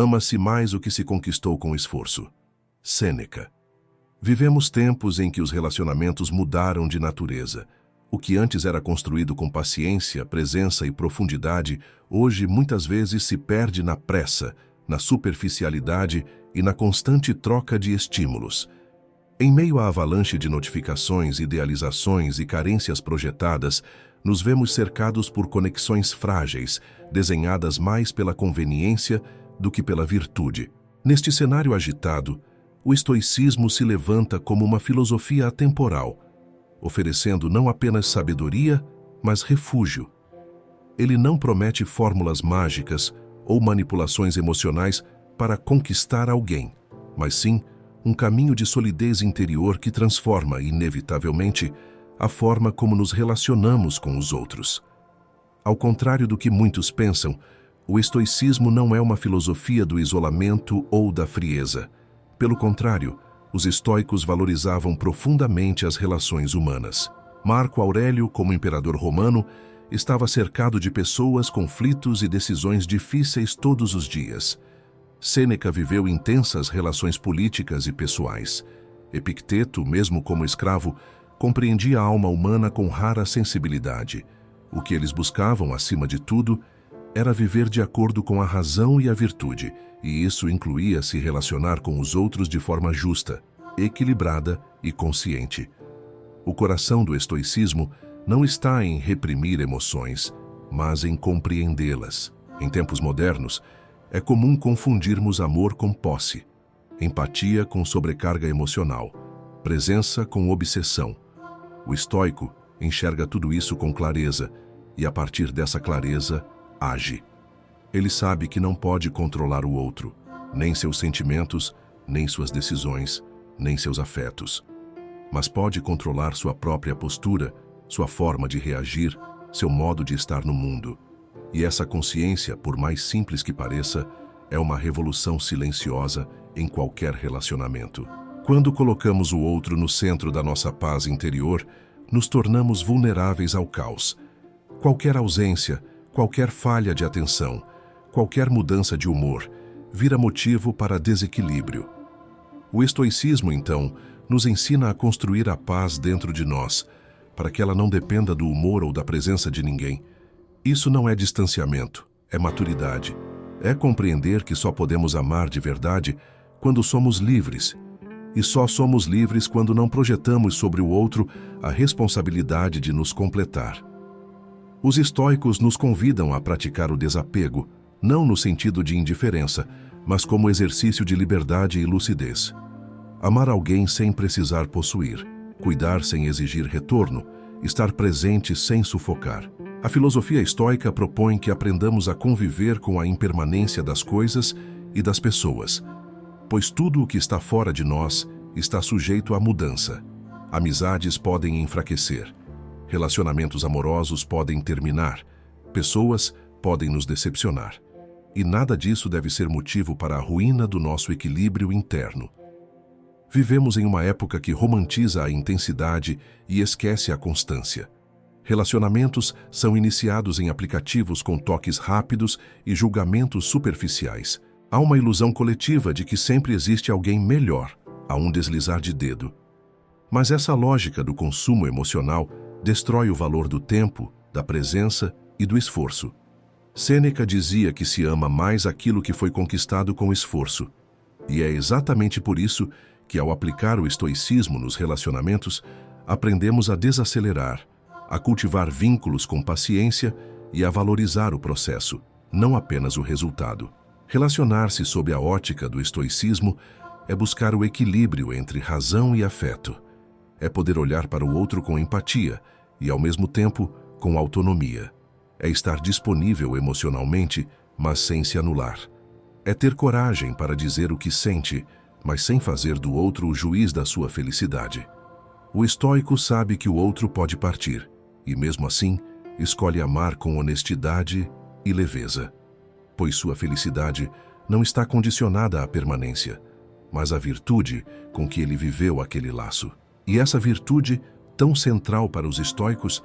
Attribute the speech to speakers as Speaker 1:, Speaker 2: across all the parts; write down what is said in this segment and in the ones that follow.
Speaker 1: Ama-se mais o que se conquistou com esforço. Sêneca. Vivemos tempos em que os relacionamentos mudaram de natureza. O que antes era construído com paciência, presença e profundidade, hoje muitas vezes se perde na pressa, na superficialidade e na constante troca de estímulos. Em meio à avalanche de notificações, idealizações e carências projetadas, nos vemos cercados por conexões frágeis, desenhadas mais pela conveniência do que pela virtude. Neste cenário agitado, o estoicismo se levanta como uma filosofia atemporal, oferecendo não apenas sabedoria, mas refúgio. Ele não promete fórmulas mágicas ou manipulações emocionais para conquistar alguém, mas sim um caminho de solidez interior que transforma, inevitavelmente, a forma como nos relacionamos com os outros. Ao contrário do que muitos pensam, o estoicismo não é uma filosofia do isolamento ou da frieza. Pelo contrário, os estoicos valorizavam profundamente as relações humanas. Marco Aurélio, como imperador romano, estava cercado de pessoas, conflitos e decisões difíceis todos os dias. Sêneca viveu intensas relações políticas e pessoais. Epicteto, mesmo como escravo, compreendia a alma humana com rara sensibilidade. O que eles buscavam, acima de tudo, era viver de acordo com a razão e a virtude, e isso incluía se relacionar com os outros de forma justa, equilibrada e consciente. O coração do estoicismo não está em reprimir emoções, mas em compreendê-las. Em tempos modernos, é comum confundirmos amor com posse, empatia com sobrecarga emocional, presença com obsessão. O estoico enxerga tudo isso com clareza e, a partir dessa clareza, age. Ele sabe que não pode controlar o outro, nem seus sentimentos, nem suas decisões, nem seus afetos. Mas pode controlar sua própria postura, sua forma de reagir, seu modo de estar no mundo. E essa consciência, por mais simples que pareça, é uma revolução silenciosa em qualquer relacionamento. Quando colocamos o outro no centro da nossa paz interior, nos tornamos vulneráveis ao caos. Qualquer ausência, qualquer falha de atenção, qualquer mudança de humor, vira motivo para desequilíbrio. O estoicismo, então, nos ensina a construir a paz dentro de nós, para que ela não dependa do humor ou da presença de ninguém. Isso não é distanciamento, é maturidade. É compreender que só podemos amar de verdade quando somos livres. E só somos livres quando não projetamos sobre o outro a responsabilidade de nos completar. Os estoicos nos convidam a praticar o desapego, não no sentido de indiferença, mas como exercício de liberdade e lucidez. Amar alguém sem precisar possuir, cuidar sem exigir retorno, estar presente sem sufocar. A filosofia estoica propõe que aprendamos a conviver com a impermanência das coisas e das pessoas, pois tudo o que está fora de nós está sujeito à mudança. Amizades podem enfraquecer, relacionamentos amorosos podem terminar, pessoas podem nos decepcionar. E nada disso deve ser motivo para a ruína do nosso equilíbrio interno. Vivemos em uma época que romantiza a intensidade e esquece a constância. Relacionamentos são iniciados em aplicativos com toques rápidos e julgamentos superficiais. Há uma ilusão coletiva de que sempre existe alguém melhor, a um deslizar de dedo. Mas essa lógica do consumo emocional destrói o valor do tempo, da presença e do esforço. Sêneca dizia que se ama mais aquilo que foi conquistado com esforço. E é exatamente por isso que, ao aplicar o estoicismo nos relacionamentos, aprendemos a desacelerar, a cultivar vínculos com paciência e a valorizar o processo, não apenas o resultado. Relacionar-se sob a ótica do estoicismo é buscar o equilíbrio entre razão e afeto. É poder olhar para o outro com empatia e, ao mesmo tempo, com autonomia. É estar disponível emocionalmente, mas sem se anular. É ter coragem para dizer o que sente, mas sem fazer do outro o juiz da sua felicidade. O estoico sabe que o outro pode partir, e mesmo assim, escolhe amar com honestidade e leveza, pois sua felicidade não está condicionada à permanência, mas à virtude com que ele viveu aquele laço. E essa virtude, tão central para os estoicos,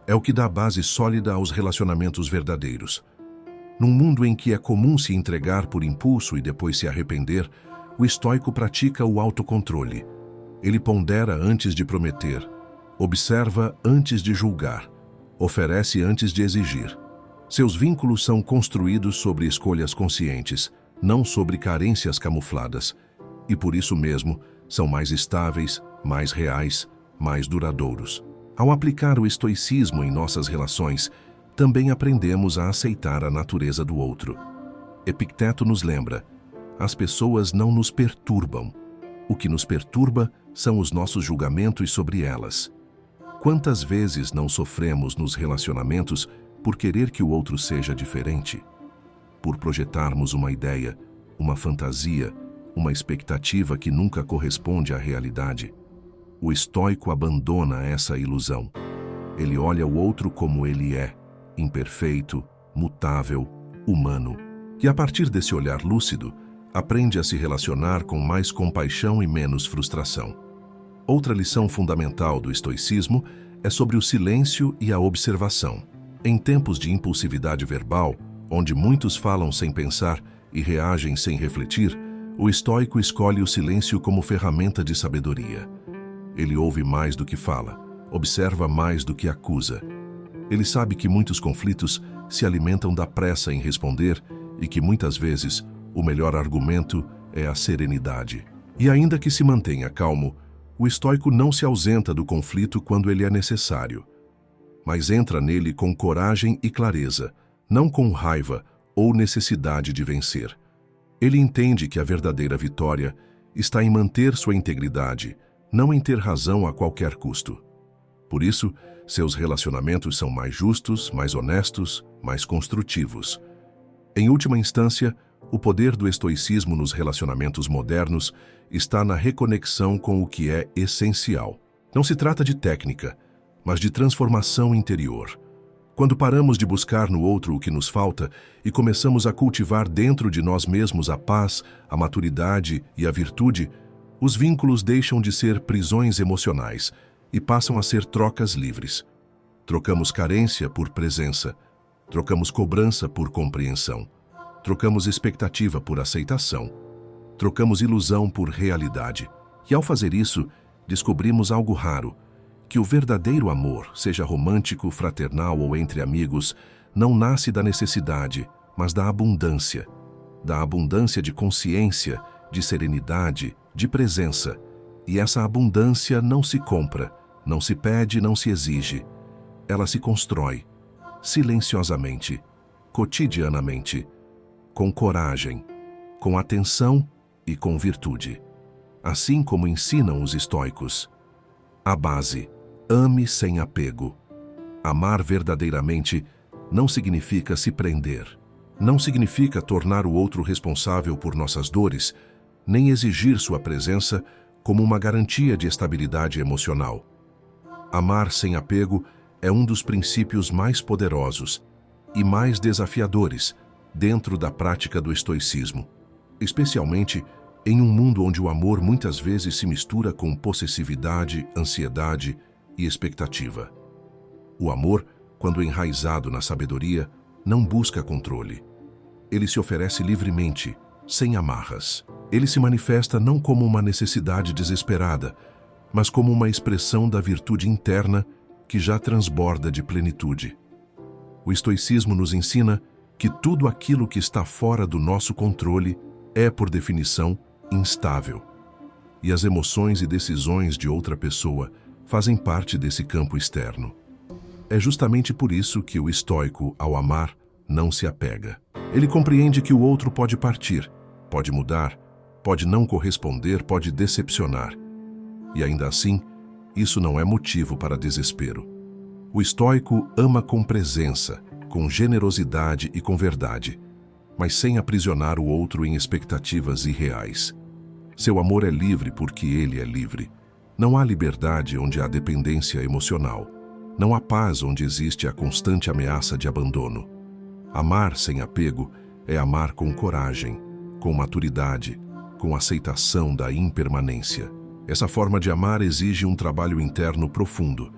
Speaker 1: é o que dá base sólida aos relacionamentos verdadeiros. Num mundo em que é comum se entregar por impulso e depois se arrepender, o estoico pratica o autocontrole. Ele pondera antes de prometer, observa antes de julgar, oferece antes de exigir. Seus vínculos são construídos sobre escolhas conscientes, não sobre carências camufladas, e por isso mesmo são mais estáveis, mais reais, mais duradouros. Ao aplicar o estoicismo em nossas relações, também aprendemos a aceitar a natureza do outro. Epicteto nos lembra: as pessoas não nos perturbam. O que nos perturba são os nossos julgamentos sobre elas. Quantas vezes não sofremos nos relacionamentos por querer que o outro seja diferente? Por projetarmos uma ideia, uma fantasia, uma expectativa que nunca corresponde à realidade. O estoico abandona essa ilusão. Ele olha o outro como ele é, imperfeito, mutável, humano. E a partir desse olhar lúcido, aprende a se relacionar com mais compaixão e menos frustração. Outra lição fundamental do estoicismo é sobre o silêncio e a observação. Em tempos de impulsividade verbal, onde muitos falam sem pensar e reagem sem refletir, o estoico escolhe o silêncio como ferramenta de sabedoria. Ele ouve mais do que fala, observa mais do que acusa. Ele sabe que muitos conflitos se alimentam da pressa em responder e que muitas vezes o melhor argumento é a serenidade. E ainda que se mantenha calmo, o estoico não se ausenta do conflito quando ele é necessário, mas entra nele com coragem e clareza, não com raiva ou necessidade de vencer. Ele entende que a verdadeira vitória está em manter sua integridade, não em ter razão a qualquer custo. Por isso, seus relacionamentos são mais justos, mais honestos, mais construtivos. Em última instância, o poder do estoicismo nos relacionamentos modernos está na reconexão com o que é essencial. Não se trata de técnica, mas de transformação interior. Quando paramos de buscar no outro o que nos falta e começamos a cultivar dentro de nós mesmos a paz, a maturidade e a virtude, os vínculos deixam de ser prisões emocionais e passam a ser trocas livres. Trocamos carência por presença, trocamos cobrança por compreensão, trocamos expectativa por aceitação, trocamos ilusão por realidade. E ao fazer isso, descobrimos algo raro: que o verdadeiro amor, seja romântico, fraternal ou entre amigos, não nasce da necessidade, mas da abundância de consciência, de serenidade, de presença. E essa abundância não se compra, não se pede, não se exige. Ela se constrói, silenciosamente, cotidianamente, com coragem, com atenção e com virtude. Assim como ensinam os estoicos. A base: ame sem apego. Amar verdadeiramente não significa se prender. Não significa tornar o outro responsável por nossas dores, nem exigir sua presença como uma garantia de estabilidade emocional. Amar sem apego é um dos princípios mais poderosos e mais desafiadores dentro da prática do estoicismo, especialmente em um mundo onde o amor muitas vezes se mistura com possessividade, ansiedade e expectativa. O amor, quando enraizado na sabedoria, não busca controle. Ele se oferece livremente, sem amarras. Ele se manifesta não como uma necessidade desesperada, mas como uma expressão da virtude interna que já transborda de plenitude. O estoicismo nos ensina que tudo aquilo que está fora do nosso controle é, por definição, instável. E as emoções e decisões de outra pessoa fazem parte desse campo externo. É justamente por isso que o estoico, ao amar, não se apega. Ele compreende que o outro pode partir, pode mudar, pode não corresponder, pode decepcionar. E ainda assim, isso não é motivo para desespero. O estoico ama com presença, com generosidade e com verdade, mas sem aprisionar o outro em expectativas irreais. Seu amor é livre porque ele é livre. Não há liberdade onde há dependência emocional. Não há paz onde existe a constante ameaça de abandono. Amar sem apego é amar com coragem, com maturidade, com aceitação da impermanência. Essa forma de amar exige um trabalho interno profundo.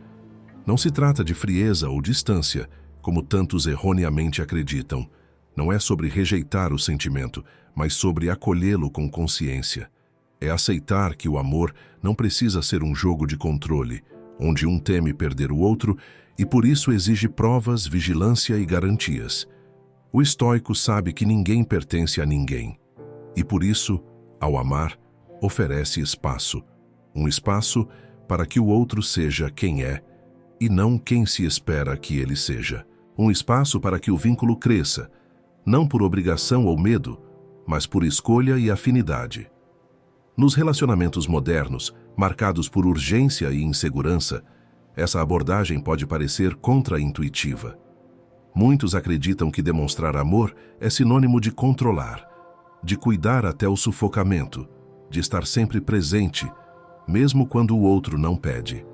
Speaker 1: Não se trata de frieza ou distância, como tantos erroneamente acreditam, Não é sobre rejeitar o sentimento, mas sobre acolhê-lo com consciência. É aceitar que o amor não precisa ser um jogo de controle, onde um teme perder o outro e por isso exige provas, vigilância e garantias. O estoico sabe que ninguém pertence a ninguém e por isso, ao amar, oferece espaço. Um espaço para que o outro seja quem é e não quem se espera que ele seja. Um espaço para que o vínculo cresça, não por obrigação ou medo, mas por escolha e afinidade. Nos relacionamentos modernos, marcados por urgência e insegurança, essa abordagem pode parecer contraintuitiva. Muitos acreditam que demonstrar amor é sinônimo de controlar, de cuidar até o sufocamento, de estar sempre presente, mesmo quando o outro não pede.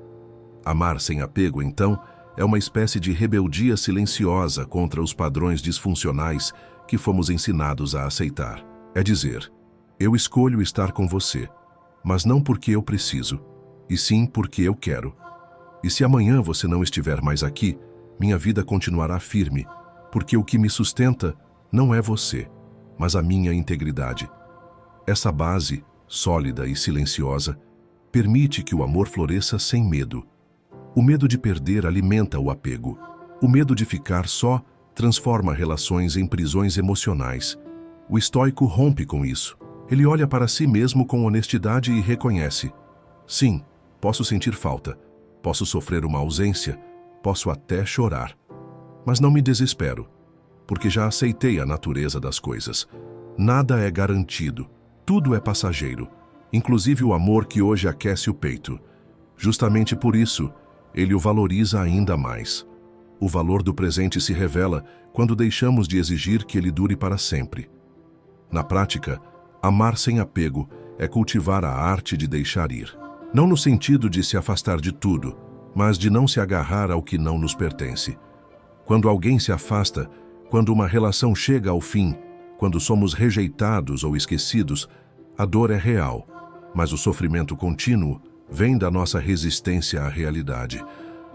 Speaker 1: Amar sem apego, então, é uma espécie de rebeldia silenciosa contra os padrões disfuncionais que fomos ensinados a aceitar. É dizer, eu escolho estar com você, mas não porque eu preciso, e sim porque eu quero. E se amanhã você não estiver mais aqui, minha vida continuará firme, porque o que me sustenta não é você, mas a minha integridade. Essa base, sólida e silenciosa, permite que o amor floresça sem medo. O medo de perder alimenta o apego. O medo de ficar só transforma relações em prisões emocionais. O estoico rompe com isso. Ele olha para si mesmo com honestidade e reconhece: sim, posso sentir falta, posso sofrer uma ausência, posso até chorar. Mas não me desespero, porque já aceitei a natureza das coisas. Nada é garantido, tudo é passageiro, inclusive o amor que hoje aquece o peito. Justamente por isso, ele o valoriza ainda mais. O valor do presente se revela quando deixamos de exigir que ele dure para sempre. Na prática, amar sem apego é cultivar a arte de deixar ir. Não no sentido de se afastar de tudo, mas de não se agarrar ao que não nos pertence. Quando alguém se afasta, quando uma relação chega ao fim, quando somos rejeitados ou esquecidos, a dor é real, mas o sofrimento contínuo vem da nossa resistência à realidade.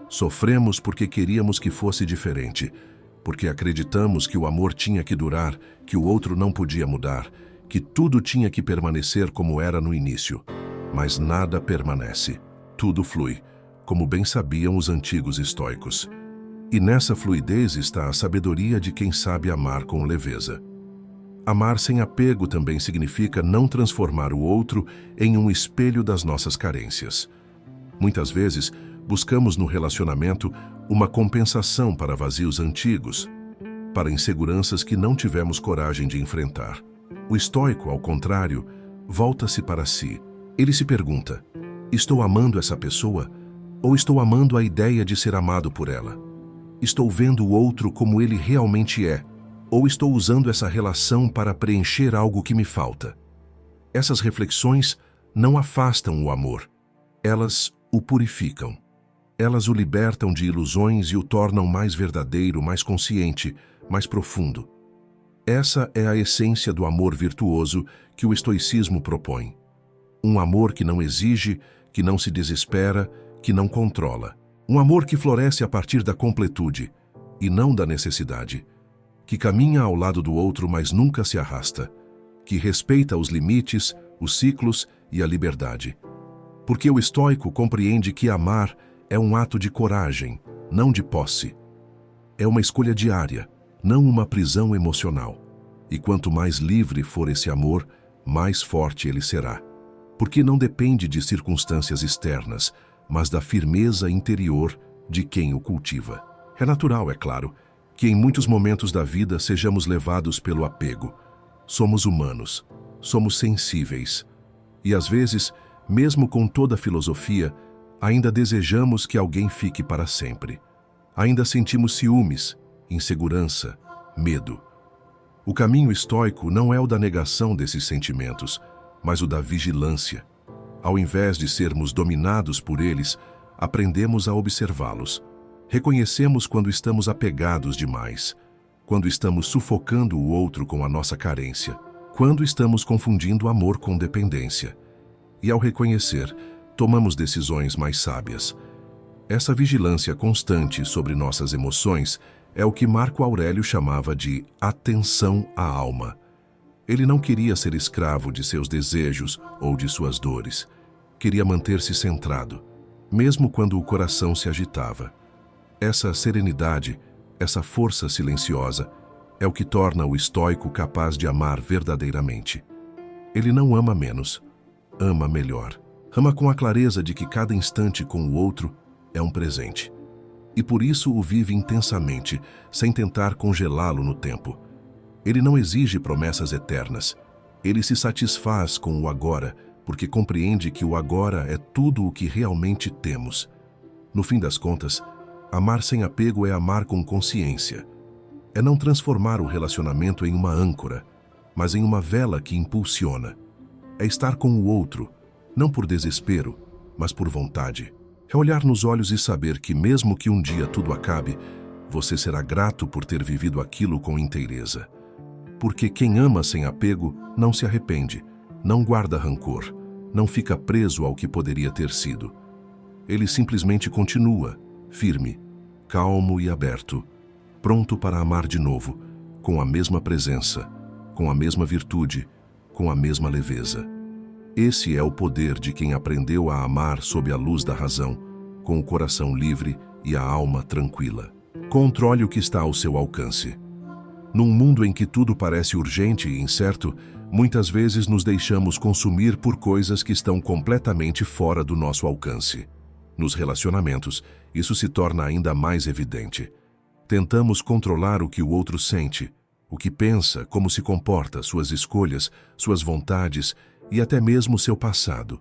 Speaker 1: Sofremos porque queríamos que fosse diferente, porque acreditamos que o amor tinha que durar, que o outro não podia mudar, que tudo tinha que permanecer como era no início. Mas nada permanece. Tudo flui, como bem sabiam os antigos estoicos. E nessa fluidez está a sabedoria de quem sabe amar com leveza. Amar sem apego também significa não transformar o outro em um espelho das nossas carências. Muitas vezes, buscamos no relacionamento uma compensação para vazios antigos, para inseguranças que não tivemos coragem de enfrentar. O estoico, ao contrário, volta-se para si. Ele se pergunta: estou amando essa pessoa ou estou amando a ideia de ser amado por ela? Estou vendo o outro como ele realmente é, ou estou usando essa relação para preencher algo que me falta? Essas reflexões não afastam o amor, elas o purificam. Elas o libertam de ilusões e o tornam mais verdadeiro, mais consciente, mais profundo. Essa é a essência do amor virtuoso que o estoicismo propõe. Um amor que não exige, que não se desespera, que não controla. Um amor que floresce a partir da completude e não da necessidade. Que caminha ao lado do outro, mas nunca se arrasta. Que respeita os limites, os ciclos e a liberdade. Porque o estoico compreende que amar é um ato de coragem, não de posse. É uma escolha diária, não uma prisão emocional. E quanto mais livre for esse amor, mais forte ele será. Porque não depende de circunstâncias externas, mas da firmeza interior de quem o cultiva. É natural, é claro, que em muitos momentos da vida sejamos levados pelo apego. Somos humanos, somos sensíveis. E às vezes, mesmo com toda a filosofia, ainda desejamos que alguém fique para sempre. Ainda sentimos ciúmes, insegurança, medo. O caminho estoico não é o da negação desses sentimentos, mas o da vigilância. Ao invés de sermos dominados por eles, aprendemos a observá-los. Reconhecemos quando estamos apegados demais, quando estamos sufocando o outro com a nossa carência, quando estamos confundindo amor com dependência. E ao reconhecer, tomamos decisões mais sábias. Essa vigilância constante sobre nossas emoções É o que Marco Aurélio chamava de atenção à alma. Ele não queria ser escravo de seus desejos ou de suas dores. Queria manter-se centrado, mesmo quando o coração se agitava. Essa serenidade, essa força silenciosa, é o que torna o estoico capaz de amar verdadeiramente. Ele não ama menos, ama melhor. Ama com a clareza de que cada instante com o outro é um presente. E por isso o vive intensamente, sem tentar congelá-lo no tempo. Ele não exige promessas eternas. Ele se satisfaz com o agora, porque compreende que o agora é tudo o que realmente temos. No fim das contas, amar sem apego é amar com consciência. É não transformar o relacionamento em uma âncora, mas em uma vela que impulsiona. É estar com o outro, não por desespero, mas por vontade. É olhar nos olhos e saber que mesmo que um dia tudo acabe, você será grato por ter vivido aquilo com inteireza. Porque quem ama sem apego não se arrepende, não guarda rancor, não fica preso ao que poderia ter sido. Ele simplesmente continua, firme, calmo e aberto, pronto para amar de novo, com a mesma presença, com a mesma virtude, com a mesma leveza. Esse é o poder de quem aprendeu a amar sob a luz da razão, com o coração livre e a alma tranquila. Controle o que está ao seu alcance. Num mundo em que tudo parece urgente e incerto, muitas vezes nos deixamos consumir por coisas que estão completamente fora do nosso alcance. Nos relacionamentos, isso se torna ainda mais evidente. Tentamos controlar o que o outro sente, o que pensa, como se comporta, suas escolhas, suas vontades e até mesmo seu passado.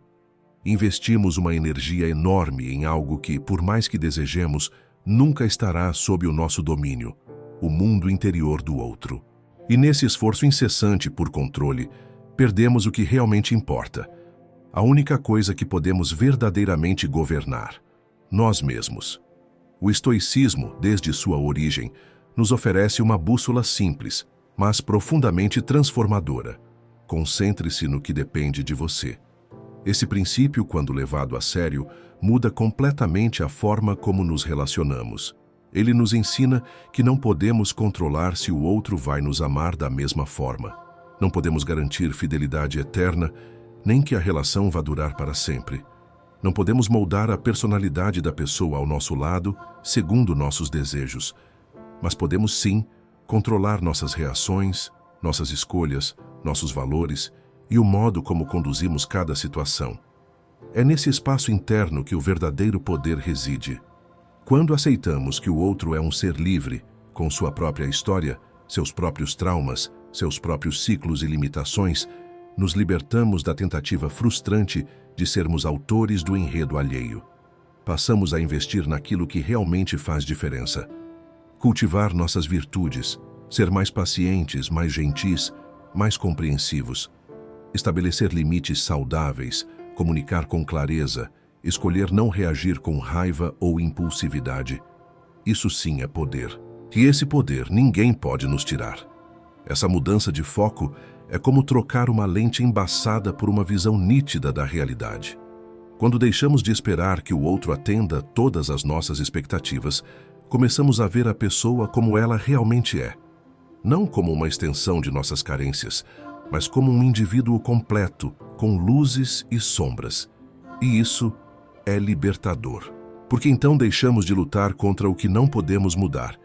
Speaker 1: Investimos uma energia enorme em algo que, por mais que desejemos, nunca estará sob o nosso domínio, o mundo interior do outro. E nesse esforço incessante por controle, perdemos o que realmente importa. A única coisa que podemos verdadeiramente governar: nós mesmos. O estoicismo, desde sua origem, nos oferece uma bússola simples, mas profundamente transformadora. Concentre-se no que depende de você. Esse princípio, quando levado a sério, muda completamente a forma como nos relacionamos. Ele nos ensina que não podemos controlar se o outro vai nos amar da mesma forma. Não podemos garantir fidelidade eterna, nem que a relação vá durar para sempre. Não podemos moldar a personalidade da pessoa ao nosso lado, segundo nossos desejos. Mas podemos sim controlar nossas reações, nossas escolhas, nossos valores e o modo como conduzimos cada situação. É nesse espaço interno que o verdadeiro poder reside. Quando aceitamos que o outro é um ser livre, com sua própria história, seus próprios traumas, seus próprios ciclos e limitações, nos libertamos da tentativa frustrante de sermos autores do enredo alheio. Passamos a investir naquilo que realmente faz diferença. Cultivar nossas virtudes, ser mais pacientes, mais gentis, mais compreensivos. Estabelecer limites saudáveis, comunicar com clareza, escolher não reagir com raiva ou impulsividade. Isso sim é poder. E esse poder ninguém pode nos tirar. Essa mudança de foco é como trocar uma lente embaçada por uma visão nítida da realidade. Quando deixamos de esperar que o outro atenda todas as nossas expectativas, começamos a ver a pessoa como ela realmente é. Não como uma extensão de nossas carências, mas como um indivíduo completo, com luzes e sombras. E isso é libertador. Porque então deixamos de lutar contra o que não podemos mudar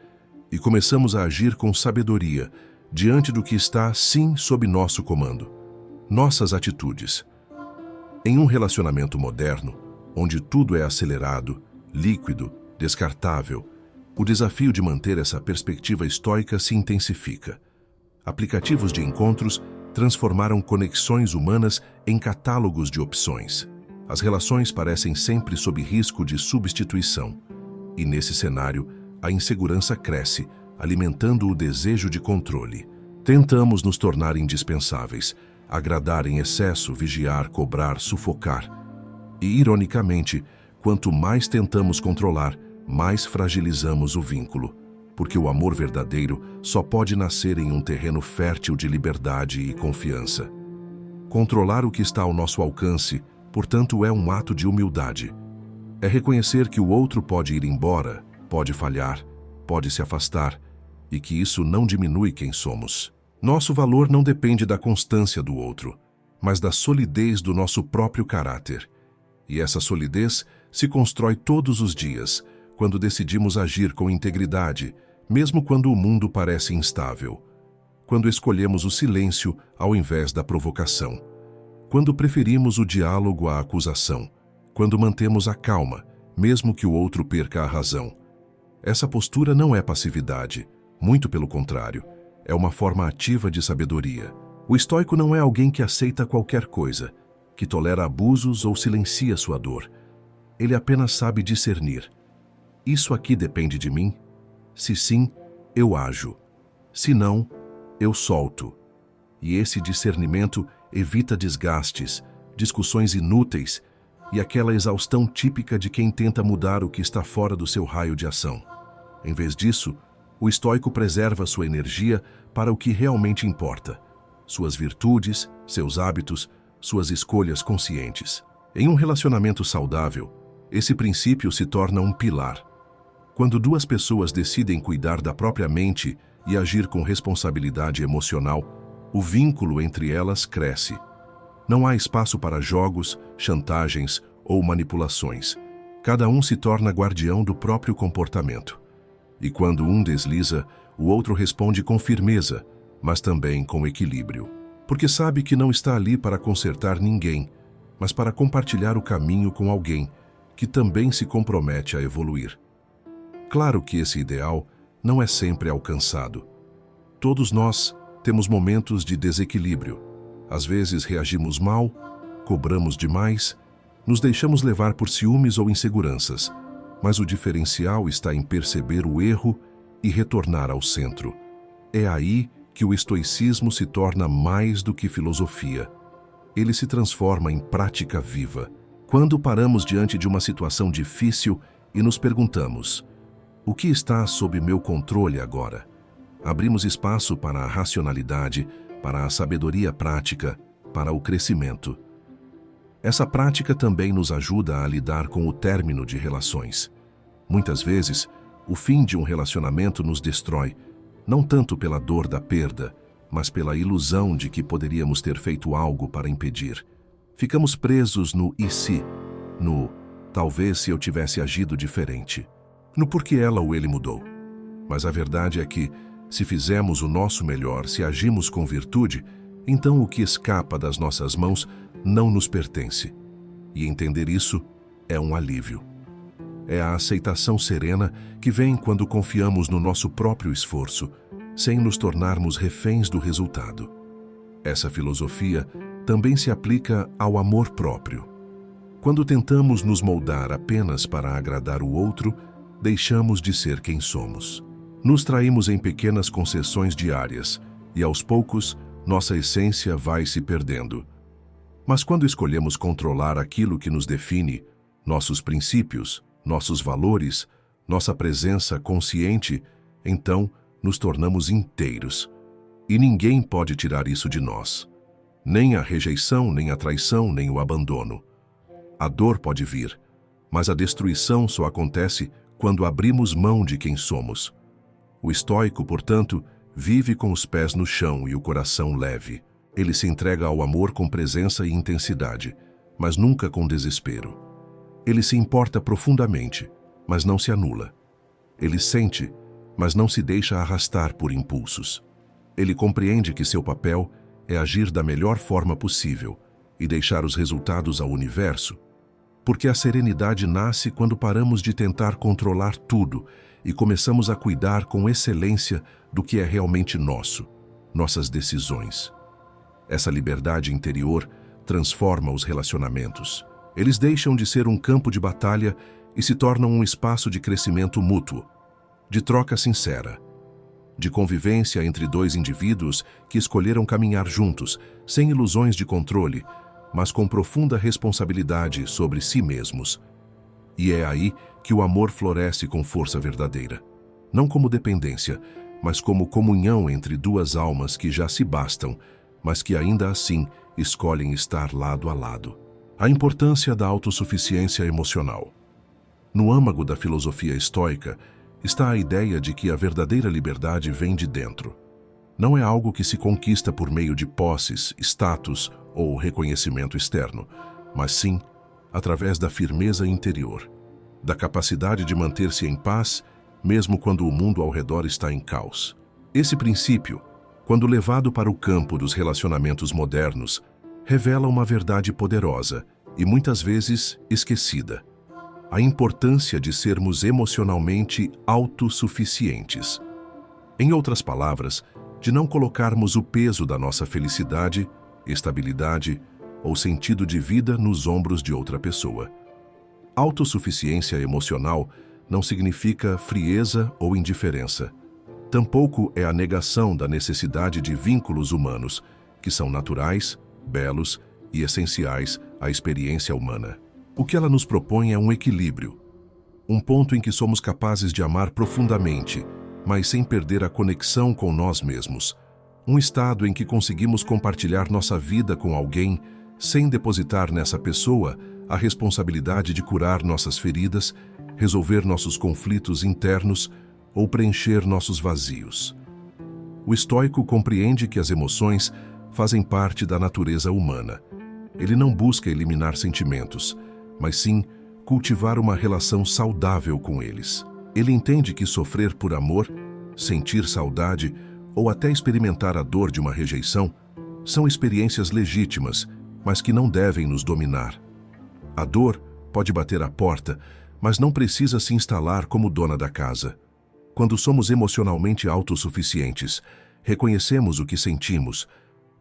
Speaker 1: e começamos a agir com sabedoria diante do que está, sim, sob nosso comando. Nossas atitudes. Em um relacionamento moderno, onde tudo é acelerado, líquido, descartável, o desafio de manter essa perspectiva estoica se intensifica. Aplicativos de encontros transformaram conexões humanas em catálogos de opções. As relações parecem sempre sob risco de substituição. E nesse cenário, a insegurança cresce, alimentando o desejo de controle. Tentamos nos tornar indispensáveis, agradar em excesso, vigiar, cobrar, sufocar. E, ironicamente, quanto mais tentamos controlar, mais fragilizamos o vínculo, porque o amor verdadeiro só pode nascer em um terreno fértil de liberdade e confiança. Controlar o que está ao nosso alcance, portanto, é um ato de humildade. É reconhecer que o outro pode ir embora, pode falhar, pode se afastar, e que isso não diminui quem somos. Nosso valor não depende da constância do outro, mas da solidez do nosso próprio caráter. E essa solidez se constrói todos os dias, quando decidimos agir com integridade, mesmo quando o mundo parece instável. Quando escolhemos o silêncio ao invés da provocação. Quando preferimos o diálogo à acusação. Quando mantemos a calma, mesmo que o outro perca a razão. Essa postura não é passividade, muito pelo contrário, é uma forma ativa de sabedoria. O estoico não é alguém que aceita qualquer coisa, que tolera abusos ou silencia sua dor. Ele apenas sabe discernir. Isso aqui depende de mim? Se sim, eu ajo. Se não, eu solto. E esse discernimento evita desgastes, discussões inúteis e aquela exaustão típica de quem tenta mudar o que está fora do seu raio de ação. Em vez disso, o estoico preserva sua energia para o que realmente importa: suas virtudes, seus hábitos, suas escolhas conscientes. Em um relacionamento saudável, esse princípio se torna um pilar. Quando duas pessoas decidem cuidar da própria mente e agir com responsabilidade emocional, o vínculo entre elas cresce. Não há espaço para jogos, chantagens ou manipulações. Cada um se torna guardião do próprio comportamento. E quando um desliza, o outro responde com firmeza, mas também com equilíbrio. Porque sabe que não está ali para consertar ninguém, mas para compartilhar o caminho com alguém que também se compromete a evoluir. Claro que esse ideal não é sempre alcançado. Todos nós temos momentos de desequilíbrio. Às vezes reagimos mal, cobramos demais, nos deixamos levar por ciúmes ou inseguranças, mas o diferencial está em perceber o erro e retornar ao centro. É aí que o estoicismo se torna mais do que filosofia. Ele se transforma em prática viva. Quando paramos diante de uma situação difícil e nos perguntamos: o que está sob meu controle agora? Abrimos espaço para a racionalidade, para a sabedoria prática, para o crescimento. Essa prática também nos ajuda a lidar com o término de relações. Muitas vezes, o fim de um relacionamento nos destrói, não tanto pela dor da perda, mas pela ilusão de que poderíamos ter feito algo para impedir. Ficamos presos no e se, no talvez se eu tivesse agido diferente, no porquê ela ou ele mudou. Mas a verdade é que, se fizemos o nosso melhor, se agimos com virtude, então o que escapa das nossas mãos não nos pertence. E entender isso é um alívio. É a aceitação serena que vem quando confiamos no nosso próprio esforço, sem nos tornarmos reféns do resultado. Essa filosofia também se aplica ao amor próprio. Quando tentamos nos moldar apenas para agradar o outro, deixamos de ser quem somos. Nos traímos em pequenas concessões diárias e, aos poucos, nossa essência vai se perdendo. Mas quando escolhemos controlar aquilo que nos define, nossos princípios, nossos valores, nossa presença consciente, então nos tornamos inteiros. E ninguém pode tirar isso de nós. Nem a rejeição, nem a traição, nem o abandono. A dor pode vir, mas a destruição só acontece quando abrimos mão de quem somos. O estoico, portanto, vive com os pés no chão e o coração leve. Ele se entrega ao amor com presença e intensidade, mas nunca com desespero. Ele se importa profundamente, mas não se anula. Ele sente, mas não se deixa arrastar por impulsos. Ele compreende que seu papel é agir da melhor forma possível e deixar os resultados ao universo, porque a serenidade nasce quando paramos de tentar controlar tudo e começamos a cuidar com excelência do que é realmente nosso, nossas decisões. Essa liberdade interior transforma os relacionamentos. Eles deixam de ser um campo de batalha e se tornam um espaço de crescimento mútuo, de troca sincera, de convivência entre dois indivíduos que escolheram caminhar juntos, sem ilusões de controle, mas com profunda responsabilidade sobre si mesmos. E é aí que o amor floresce com força verdadeira. Não como dependência, mas como comunhão entre duas almas que já se bastam, mas que ainda assim escolhem estar lado a lado. A importância da autossuficiência emocional. No âmago da filosofia estoica está a ideia de que a verdadeira liberdade vem de dentro. Não é algo que se conquista por meio de posses, status ou reconhecimento externo, mas sim através da firmeza interior, da capacidade de manter-se em paz, mesmo quando o mundo ao redor está em caos. Esse princípio, quando levado para o campo dos relacionamentos modernos, revela uma verdade poderosa e muitas vezes esquecida: a importância de sermos emocionalmente autossuficientes. Em outras palavras, de não colocarmos o peso da nossa felicidade, estabilidade ou sentido de vida nos ombros de outra pessoa. Autossuficiência emocional não significa frieza ou indiferença. Tampouco é a negação da necessidade de vínculos humanos, que são naturais, belos e essenciais à experiência humana. O que ela nos propõe é um equilíbrio, um ponto em que somos capazes de amar profundamente, mas sem perder a conexão com nós mesmos. Um estado em que conseguimos compartilhar nossa vida com alguém sem depositar nessa pessoa a responsabilidade de curar nossas feridas, resolver nossos conflitos internos ou preencher nossos vazios. O estoico compreende que as emoções fazem parte da natureza humana. Ele não busca eliminar sentimentos, mas sim cultivar uma relação saudável com eles. Ele entende que sofrer por amor, sentir saudade ou até experimentar a dor de uma rejeição são experiências legítimas, mas que não devem nos dominar. A dor pode bater à porta, mas não precisa se instalar como dona da casa. Quando somos emocionalmente autossuficientes, reconhecemos o que sentimos,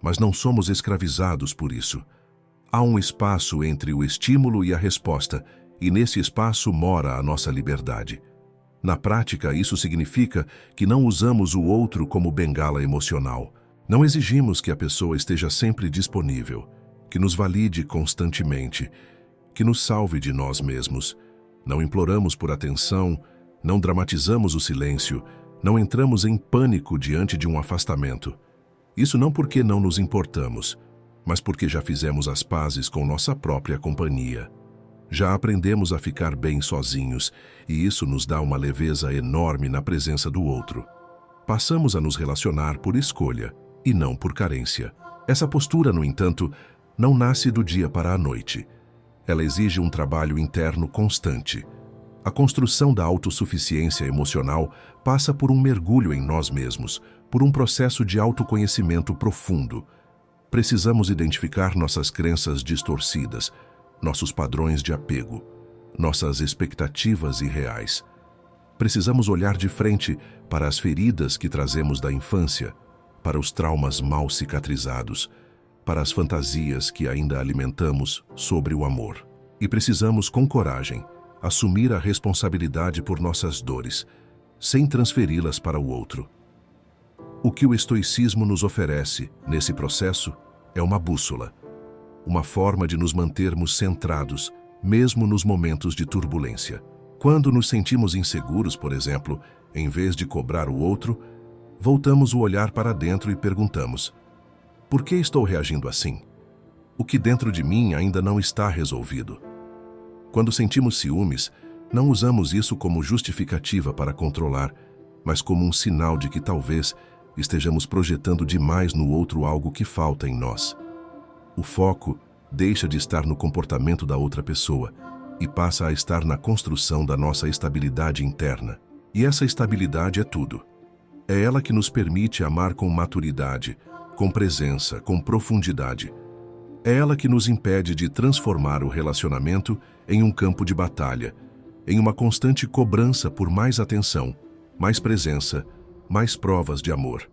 Speaker 1: mas não somos escravizados por isso. Há um espaço entre o estímulo e a resposta, e nesse espaço mora a nossa liberdade. Na prática, isso significa que não usamos o outro como bengala emocional. Não exigimos que a pessoa esteja sempre disponível, que nos valide constantemente, que nos salve de nós mesmos. Não imploramos por atenção, não dramatizamos o silêncio, não entramos em pânico diante de um afastamento. Isso não porque não nos importamos, mas porque já fizemos as pazes com nossa própria companhia. Já aprendemos a ficar bem sozinhos, e isso nos dá uma leveza enorme na presença do outro. Passamos a nos relacionar por escolha e não por carência. Essa postura, no entanto, não nasce do dia para a noite. Ela exige um trabalho interno constante. A construção da autossuficiência emocional passa por um mergulho em nós mesmos, por um processo de autoconhecimento profundo. Precisamos identificar nossas crenças distorcidas, nossos padrões de apego, nossas expectativas irreais. Precisamos olhar de frente para as feridas que trazemos da infância, para os traumas mal cicatrizados, para as fantasias que ainda alimentamos sobre o amor. E precisamos, com coragem, assumir a responsabilidade por nossas dores, sem transferi-las para o outro. O que o estoicismo nos oferece, nesse processo, é uma bússola, uma forma de nos mantermos centrados, mesmo nos momentos de turbulência. Quando nos sentimos inseguros, por exemplo, em vez de cobrar o outro, voltamos o olhar para dentro e perguntamos: por que estou reagindo assim? O que dentro de mim ainda não está resolvido? Quando sentimos ciúmes, não usamos isso como justificativa para controlar, mas como um sinal de que talvez estejamos projetando demais no outro algo que falta em nós. O foco deixa de estar no comportamento da outra pessoa e passa a estar na construção da nossa estabilidade interna. E essa estabilidade é tudo. É ela que nos permite amar com maturidade, com presença, com profundidade. É ela que nos impede de transformar o relacionamento em um campo de batalha, em uma constante cobrança por mais atenção, mais presença, mais provas de amor.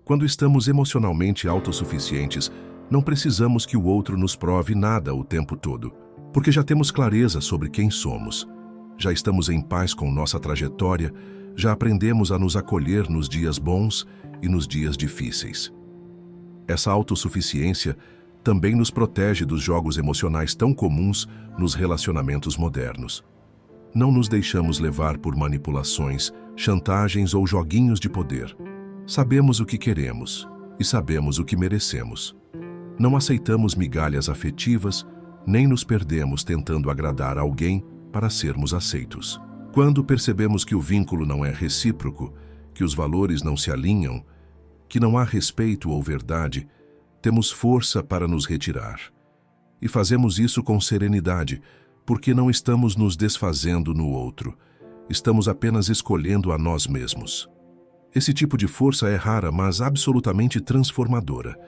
Speaker 1: Quando estamos emocionalmente autossuficientes, não precisamos que o outro nos prove nada o tempo todo, porque já temos clareza sobre quem somos. Já estamos em paz com nossa trajetória, já aprendemos a nos acolher nos dias bons e nos dias difíceis. Essa autossuficiência também nos protege dos jogos emocionais tão comuns nos relacionamentos modernos. Não nos deixamos levar por manipulações, chantagens ou joguinhos de poder. Sabemos o que queremos e sabemos o que merecemos. Não aceitamos migalhas afetivas, nem nos perdemos tentando agradar alguém para sermos aceitos. Quando percebemos que o vínculo não é recíproco, que os valores não se alinham, que não há respeito ou verdade, temos força para nos retirar. E fazemos isso com serenidade, porque não estamos nos desfazendo no outro. Estamos apenas escolhendo a nós mesmos. Esse tipo de força é rara, mas absolutamente transformadora,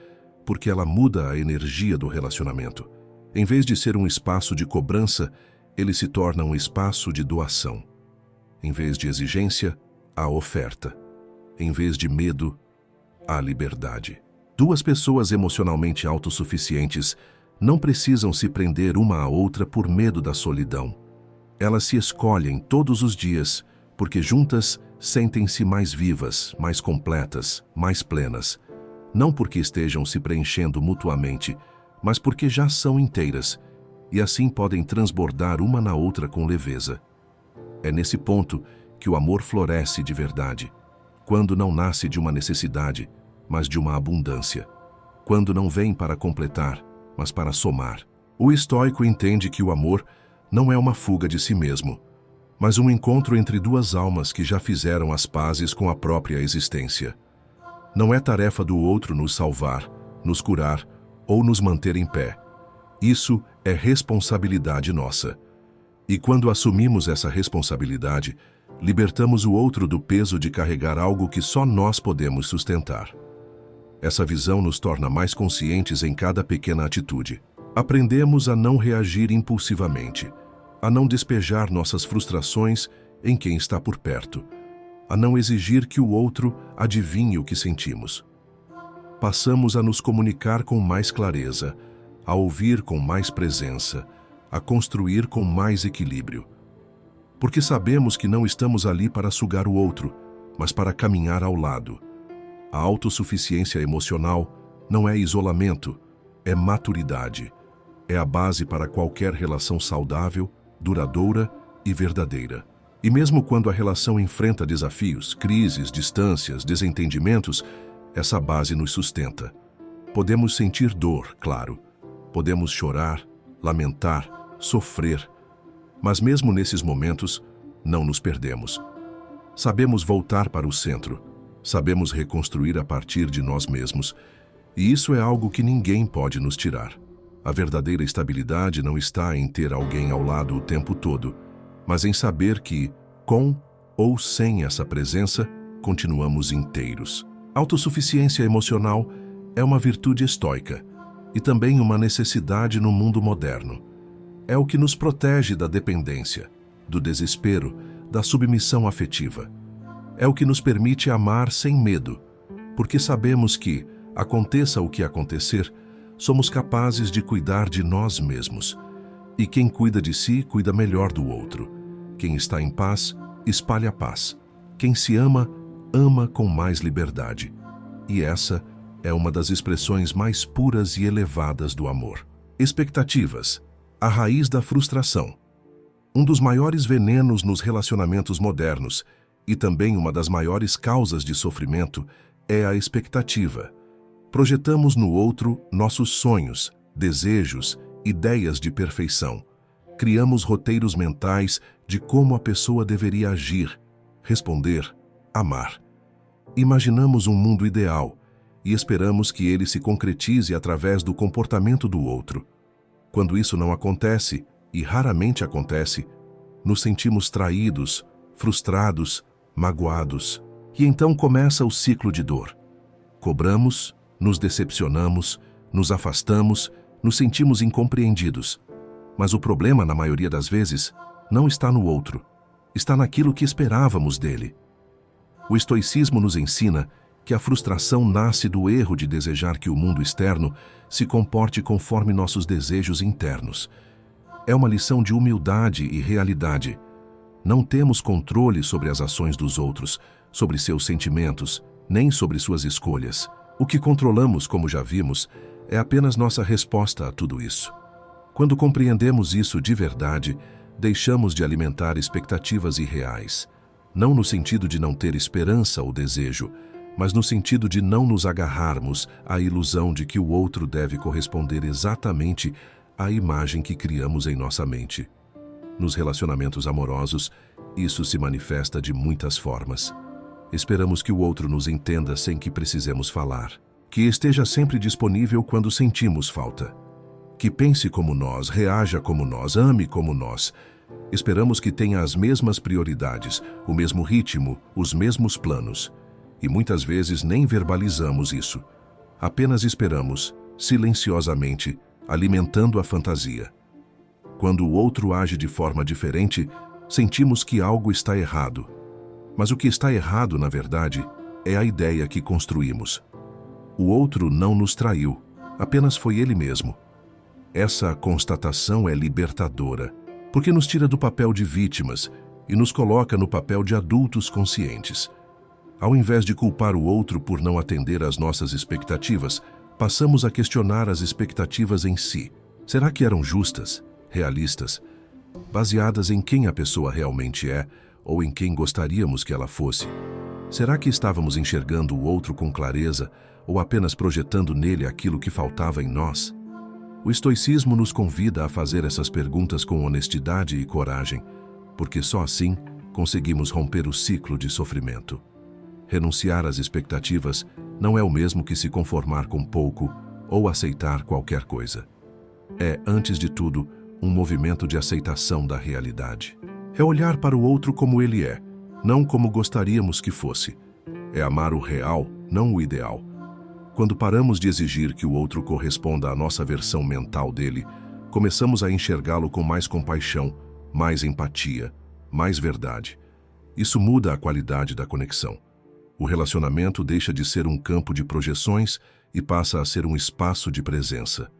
Speaker 1: porque ela muda a energia do relacionamento. Em vez de ser um espaço de cobrança, ele se torna um espaço de doação. Em vez de exigência, há oferta. Em vez de medo, há liberdade. Duas pessoas emocionalmente autossuficientes não precisam se prender uma à outra por medo da solidão. Elas se escolhem todos os dias, porque juntas sentem-se mais vivas, mais completas, mais plenas. Não porque estejam se preenchendo mutuamente, mas porque já são inteiras, e assim podem transbordar uma na outra com leveza. É nesse ponto que o amor floresce de verdade, quando não nasce de uma necessidade, mas de uma abundância. Quando não vem para completar, mas para somar. O estoico entende que o amor não é uma fuga de si mesmo, mas um encontro entre duas almas que já fizeram as pazes com a própria existência. Não é tarefa do outro nos salvar, nos curar ou nos manter em pé. Isso é responsabilidade nossa. E quando assumimos essa responsabilidade, libertamos o outro do peso de carregar algo que só nós podemos sustentar. Essa visão nos torna mais conscientes em cada pequena atitude. Aprendemos a não reagir impulsivamente, a não despejar nossas frustrações em quem está por perto, a não exigir que o outro adivinhe o que sentimos. Passamos a nos comunicar com mais clareza, a ouvir com mais presença, a construir com mais equilíbrio. Porque sabemos que não estamos ali para sugar o outro, mas para caminhar ao lado. A autossuficiência emocional não é isolamento, é maturidade. É a base para qualquer relação saudável, duradoura e verdadeira. E mesmo quando a relação enfrenta desafios, crises, distâncias, desentendimentos, essa base nos sustenta. Podemos sentir dor, claro. Podemos chorar, lamentar, sofrer. Mas mesmo nesses momentos, não nos perdemos. Sabemos voltar para o centro. Sabemos reconstruir a partir de nós mesmos. E isso é algo que ninguém pode nos tirar. A verdadeira estabilidade não está em ter alguém ao lado o tempo todo, mas em saber que, com ou sem essa presença, continuamos inteiros. Autossuficiência emocional é uma virtude estoica e também uma necessidade no mundo moderno. É o que nos protege da dependência, do desespero, da submissão afetiva. É o que nos permite amar sem medo, porque sabemos que, aconteça o que acontecer, somos capazes de cuidar de nós mesmos. E quem cuida de si, cuida melhor do outro. Quem está em paz, espalha a paz. Quem se ama, ama com mais liberdade. E essa é uma das expressões mais puras e elevadas do amor. Expectativas, a raiz da frustração. Um dos maiores venenos nos relacionamentos modernos e também uma das maiores causas de sofrimento é a expectativa. Projetamos no outro nossos sonhos, desejos, ideias de perfeição. Criamos roteiros mentais de como a pessoa deveria agir, responder, amar. Imaginamos um mundo ideal e esperamos que ele se concretize através do comportamento do outro. Quando isso não acontece, e raramente acontece, nos sentimos traídos, frustrados, magoados. E então começa o ciclo de dor. Cobramos, nos decepcionamos, nos afastamos, nos sentimos incompreendidos. Mas o problema, na maioria das vezes, não está no outro. Está naquilo que esperávamos dele. O estoicismo nos ensina que a frustração nasce do erro de desejar que o mundo externo se comporte conforme nossos desejos internos. É uma lição de humildade e realidade. Não temos controle sobre as ações dos outros, sobre seus sentimentos, nem sobre suas escolhas. O que controlamos, como já vimos, é apenas nossa resposta a tudo isso. Quando compreendemos isso de verdade, deixamos de alimentar expectativas irreais. Não no sentido de não ter esperança ou desejo, mas no sentido de não nos agarrarmos à ilusão de que o outro deve corresponder exatamente à imagem que criamos em nossa mente. Nos relacionamentos amorosos, isso se manifesta de muitas formas. Esperamos que o outro nos entenda sem que precisemos falar, que esteja sempre disponível quando sentimos falta, que pense como nós, reaja como nós, ame como nós. Esperamos que tenha as mesmas prioridades, o mesmo ritmo, os mesmos planos. E muitas vezes nem verbalizamos isso. Apenas esperamos, silenciosamente, alimentando a fantasia. Quando o outro age de forma diferente, sentimos que algo está errado. Mas o que está errado, na verdade, é a ideia que construímos. O outro não nos traiu, apenas foi ele mesmo. Essa constatação é libertadora, porque nos tira do papel de vítimas e nos coloca no papel de adultos conscientes. Ao invés de culpar o outro por não atender às nossas expectativas, passamos a questionar as expectativas em si. Será que eram justas, realistas, baseadas em quem a pessoa realmente é ou em quem gostaríamos que ela fosse? Será que estávamos enxergando o outro com clareza ou apenas projetando nele aquilo que faltava em nós? O estoicismo nos convida a fazer essas perguntas com honestidade e coragem, porque só assim conseguimos romper o ciclo de sofrimento. Renunciar às expectativas não é o mesmo que se conformar com pouco ou aceitar qualquer coisa. É, antes de tudo, um movimento de aceitação da realidade. É olhar para o outro como ele é, não como gostaríamos que fosse. É amar o real, não o ideal. Quando paramos de exigir que o outro corresponda à nossa versão mental dele, começamos a enxergá-lo com mais compaixão, mais empatia, mais verdade. Isso muda a qualidade da conexão. O relacionamento deixa de ser um campo de projeções e passa a ser um espaço de presença.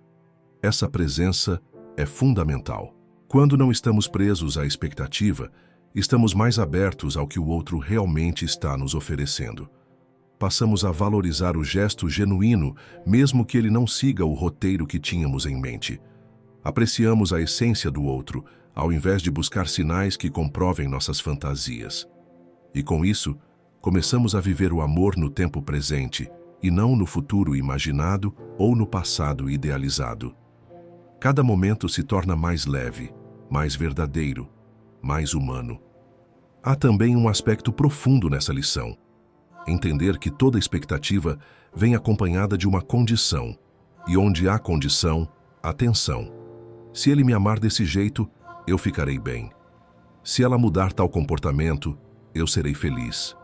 Speaker 1: Essa presença é fundamental. Quando não estamos presos à expectativa, estamos mais abertos ao que o outro realmente está nos oferecendo. Passamos a valorizar o gesto genuíno, mesmo que ele não siga o roteiro que tínhamos em mente. Apreciamos a essência do outro, ao invés de buscar sinais que comprovem nossas fantasias. E com isso, começamos a viver o amor no tempo presente, e não no futuro imaginado ou no passado idealizado. Cada momento se torna mais leve, mais verdadeiro, mais humano. Há também um aspecto profundo nessa lição. Entender que toda expectativa vem acompanhada de uma condição, e onde há condição, há tensão. Se ele me amar desse jeito, eu ficarei bem. Se ela mudar tal comportamento, eu serei feliz.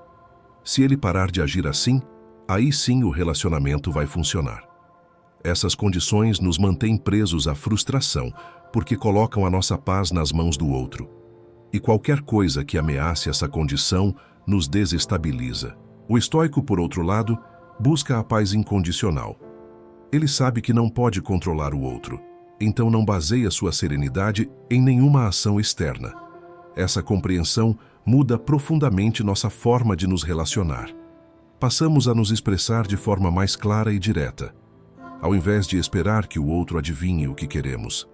Speaker 1: Se ele parar de agir assim, aí sim o relacionamento vai funcionar. Essas condições nos mantêm presos à frustração, porque colocam a nossa paz nas mãos do outro. E qualquer coisa que ameace essa condição nos desestabiliza. O estoico, por outro lado, busca a paz incondicional. Ele sabe que não pode controlar o outro, então não baseia sua serenidade em nenhuma ação externa. Essa compreensão muda profundamente nossa forma de nos relacionar. Passamos a nos expressar de forma mais clara e direta, ao invés de esperar que o outro adivinhe o que queremos.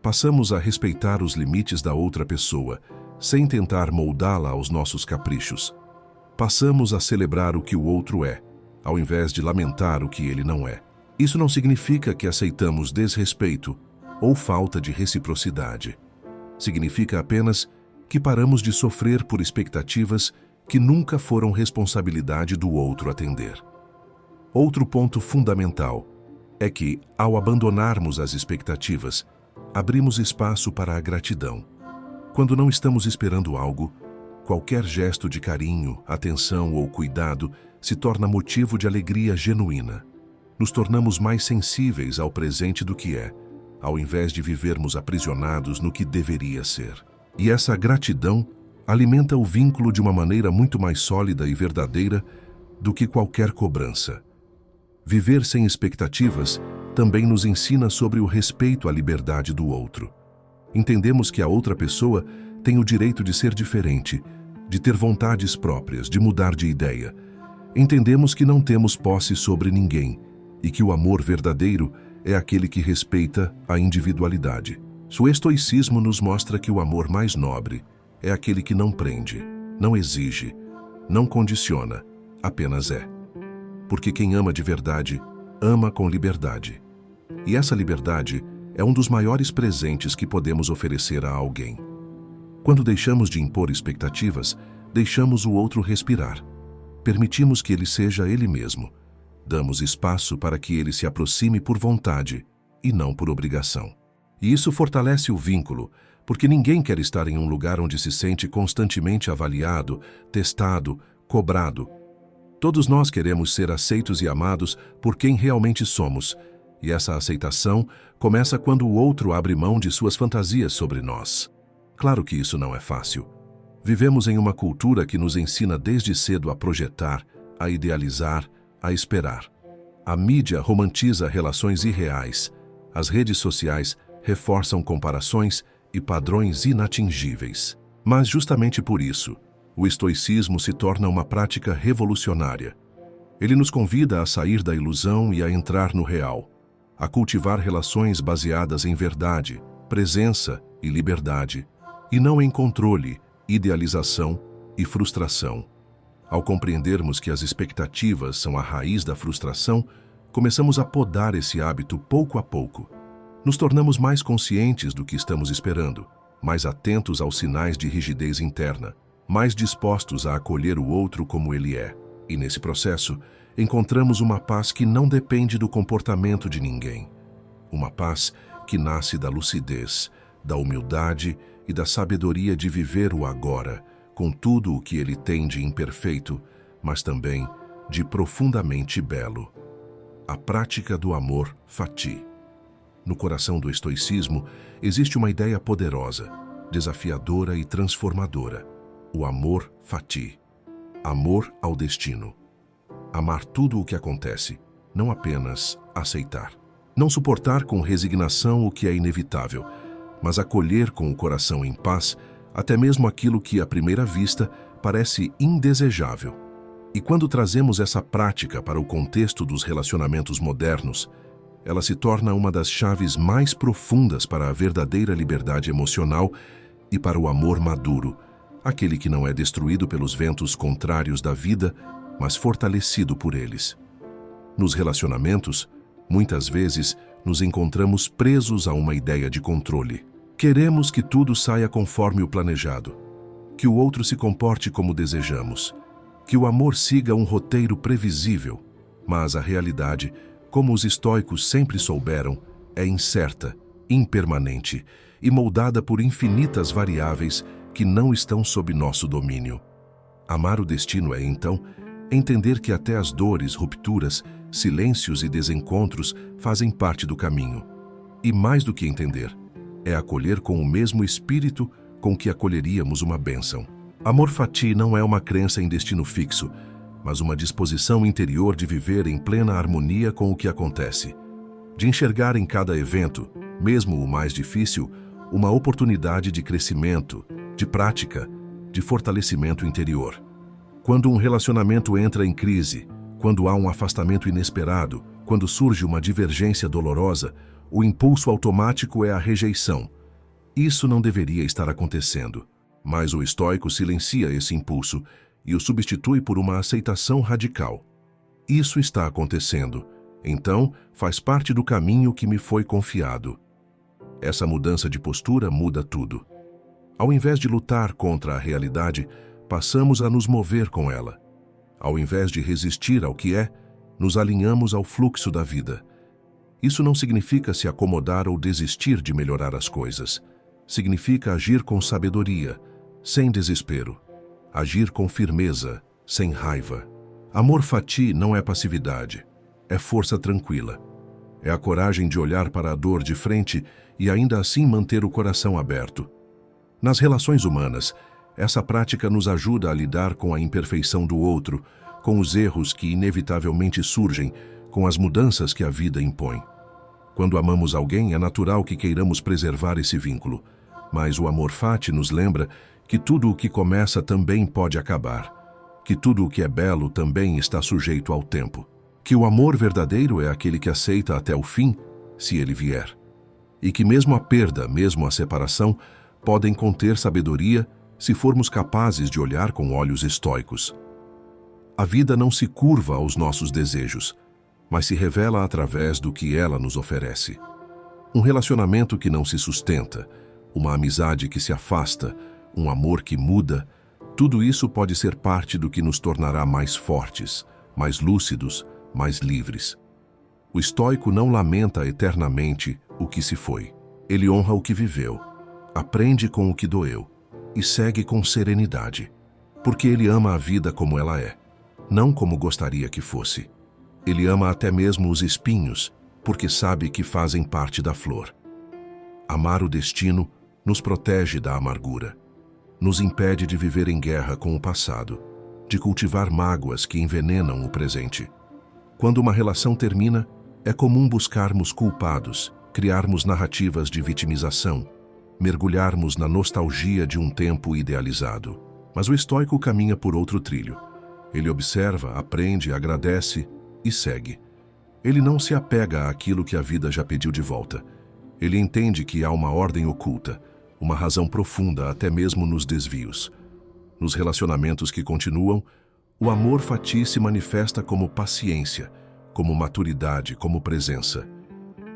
Speaker 1: Passamos a respeitar os limites da outra pessoa, sem tentar moldá-la aos nossos caprichos. Passamos a celebrar o que o outro é, ao invés de lamentar o que ele não é. Isso não significa que aceitamos desrespeito ou falta de reciprocidade. Significa apenas que paramos de sofrer por expectativas que nunca foram responsabilidade do outro atender. Outro ponto fundamental é que, ao abandonarmos as expectativas, abrimos espaço para a gratidão. Quando não estamos esperando algo, qualquer gesto de carinho, atenção ou cuidado se torna motivo de alegria genuína. Nos tornamos mais sensíveis ao presente do que é, ao invés de vivermos aprisionados no que deveria ser. E essa gratidão alimenta o vínculo de uma maneira muito mais sólida e verdadeira do que qualquer cobrança. Viver sem expectativas também nos ensina sobre o respeito à liberdade do outro. Entendemos que a outra pessoa tem o direito de ser diferente, de ter vontades próprias, de mudar de ideia. Entendemos que não temos posse sobre ninguém e que o amor verdadeiro é aquele que respeita a individualidade. O estoicismo nos mostra que o amor mais nobre é aquele que não prende, não exige, não condiciona, apenas é. Porque quem ama de verdade, ama com liberdade. E essa liberdade é um dos maiores presentes que podemos oferecer a alguém. Quando deixamos de impor expectativas, deixamos o outro respirar. Permitimos que ele seja ele mesmo. Damos espaço para que ele se aproxime por vontade e não por obrigação. E isso fortalece o vínculo, porque ninguém quer estar em um lugar onde se sente constantemente avaliado, testado, cobrado. Todos nós queremos ser aceitos e amados por quem realmente somos, e essa aceitação começa quando o outro abre mão de suas fantasias sobre nós. Claro que isso não é fácil. Vivemos em uma cultura que nos ensina desde cedo a projetar, a idealizar, a esperar. A mídia romantiza relações irreais. As redes sociais reforçam comparações e padrões inatingíveis. Mas justamente por isso, o estoicismo se torna uma prática revolucionária. Ele nos convida a sair da ilusão e a entrar no real, a cultivar relações baseadas em verdade, presença e liberdade, e não em controle, idealização e frustração. Ao compreendermos que as expectativas são a raiz da frustração, começamos a podar esse hábito pouco a pouco. Nos tornamos mais conscientes do que estamos esperando, mais atentos aos sinais de rigidez interna, mais dispostos a acolher o outro como ele é. E nesse processo, encontramos uma paz que não depende do comportamento de ninguém. Uma paz que nasce da lucidez, da humildade e da sabedoria de viver o agora, com tudo o que ele tem de imperfeito, mas também de profundamente belo. A prática do amor fati. No coração do estoicismo existe uma ideia poderosa, desafiadora e transformadora: o amor fati. Amor ao destino. Amar tudo o que acontece, não apenas aceitar. Não suportar com resignação o que é inevitável, mas acolher com o coração em paz até mesmo aquilo que, à primeira vista, parece indesejável. E quando trazemos essa prática para o contexto dos relacionamentos modernos, ela se torna uma das chaves mais profundas para a verdadeira liberdade emocional e para o amor maduro, aquele que não é destruído pelos ventos contrários da vida, mas fortalecido por eles. Nos relacionamentos, muitas vezes, nos encontramos presos a uma ideia de controle. Queremos que tudo saia conforme o planejado, que o outro se comporte como desejamos, que o amor siga um roteiro previsível, mas a realidade, como os estoicos sempre souberam, é incerta, impermanente e moldada por infinitas variáveis que não estão sob nosso domínio. Amar o destino é, então, entender que até as dores, rupturas, silêncios e desencontros fazem parte do caminho. E mais do que entender, é acolher com o mesmo espírito com que acolheríamos uma bênção. Amor fati não é uma crença em destino fixo, mas uma disposição interior de viver em plena harmonia com o que acontece. De enxergar em cada evento, mesmo o mais difícil, uma oportunidade de crescimento, de prática, de fortalecimento interior. Quando um relacionamento entra em crise, quando há um afastamento inesperado, quando surge uma divergência dolorosa, o impulso automático é a rejeição. Isso não deveria estar acontecendo, mas o estoico silencia esse impulso e o substitui por uma aceitação radical. Isso está acontecendo, então faz parte do caminho que me foi confiado. Essa mudança de postura muda tudo. Ao invés de lutar contra a realidade, passamos a nos mover com ela. Ao invés de resistir ao que é, nos alinhamos ao fluxo da vida. Isso não significa se acomodar ou desistir de melhorar as coisas. Significa agir com sabedoria, sem desespero. Agir com firmeza, sem raiva. Amor fati não é passividade, é força tranquila. É a coragem de olhar para a dor de frente e ainda assim manter o coração aberto. Nas relações humanas, essa prática nos ajuda a lidar com a imperfeição do outro, com os erros que inevitavelmente surgem, com as mudanças que a vida impõe. Quando amamos alguém, é natural que queiramos preservar esse vínculo, mas o amor fati nos lembra que tudo o que começa também pode acabar, que tudo o que é belo também está sujeito ao tempo, que o amor verdadeiro é aquele que aceita até o fim, se ele vier, e que mesmo a perda, mesmo a separação, podem conter sabedoria se formos capazes de olhar com olhos estoicos. A vida não se curva aos nossos desejos, mas se revela através do que ela nos oferece. Um relacionamento que não se sustenta, uma amizade que se afasta, um amor que muda, tudo isso pode ser parte do que nos tornará mais fortes, mais lúcidos, mais livres. O estoico não lamenta eternamente o que se foi. Ele honra o que viveu, aprende com o que doeu e segue com serenidade, porque ele ama a vida como ela é, não como gostaria que fosse. Ele ama até mesmo os espinhos, porque sabe que fazem parte da flor. Amar o destino nos protege da amargura, nos impede de viver em guerra com o passado, de cultivar mágoas que envenenam o presente. Quando uma relação termina, é comum buscarmos culpados, criarmos narrativas de vitimização, mergulharmos na nostalgia de um tempo idealizado. Mas o estoico caminha por outro trilho. Ele observa, aprende, agradece e segue. Ele não se apega àquilo que a vida já pediu de volta. Ele entende que há uma ordem oculta, uma razão profunda até mesmo nos desvios. Nos relacionamentos que continuam, o amor fati se manifesta como paciência, como maturidade, como presença.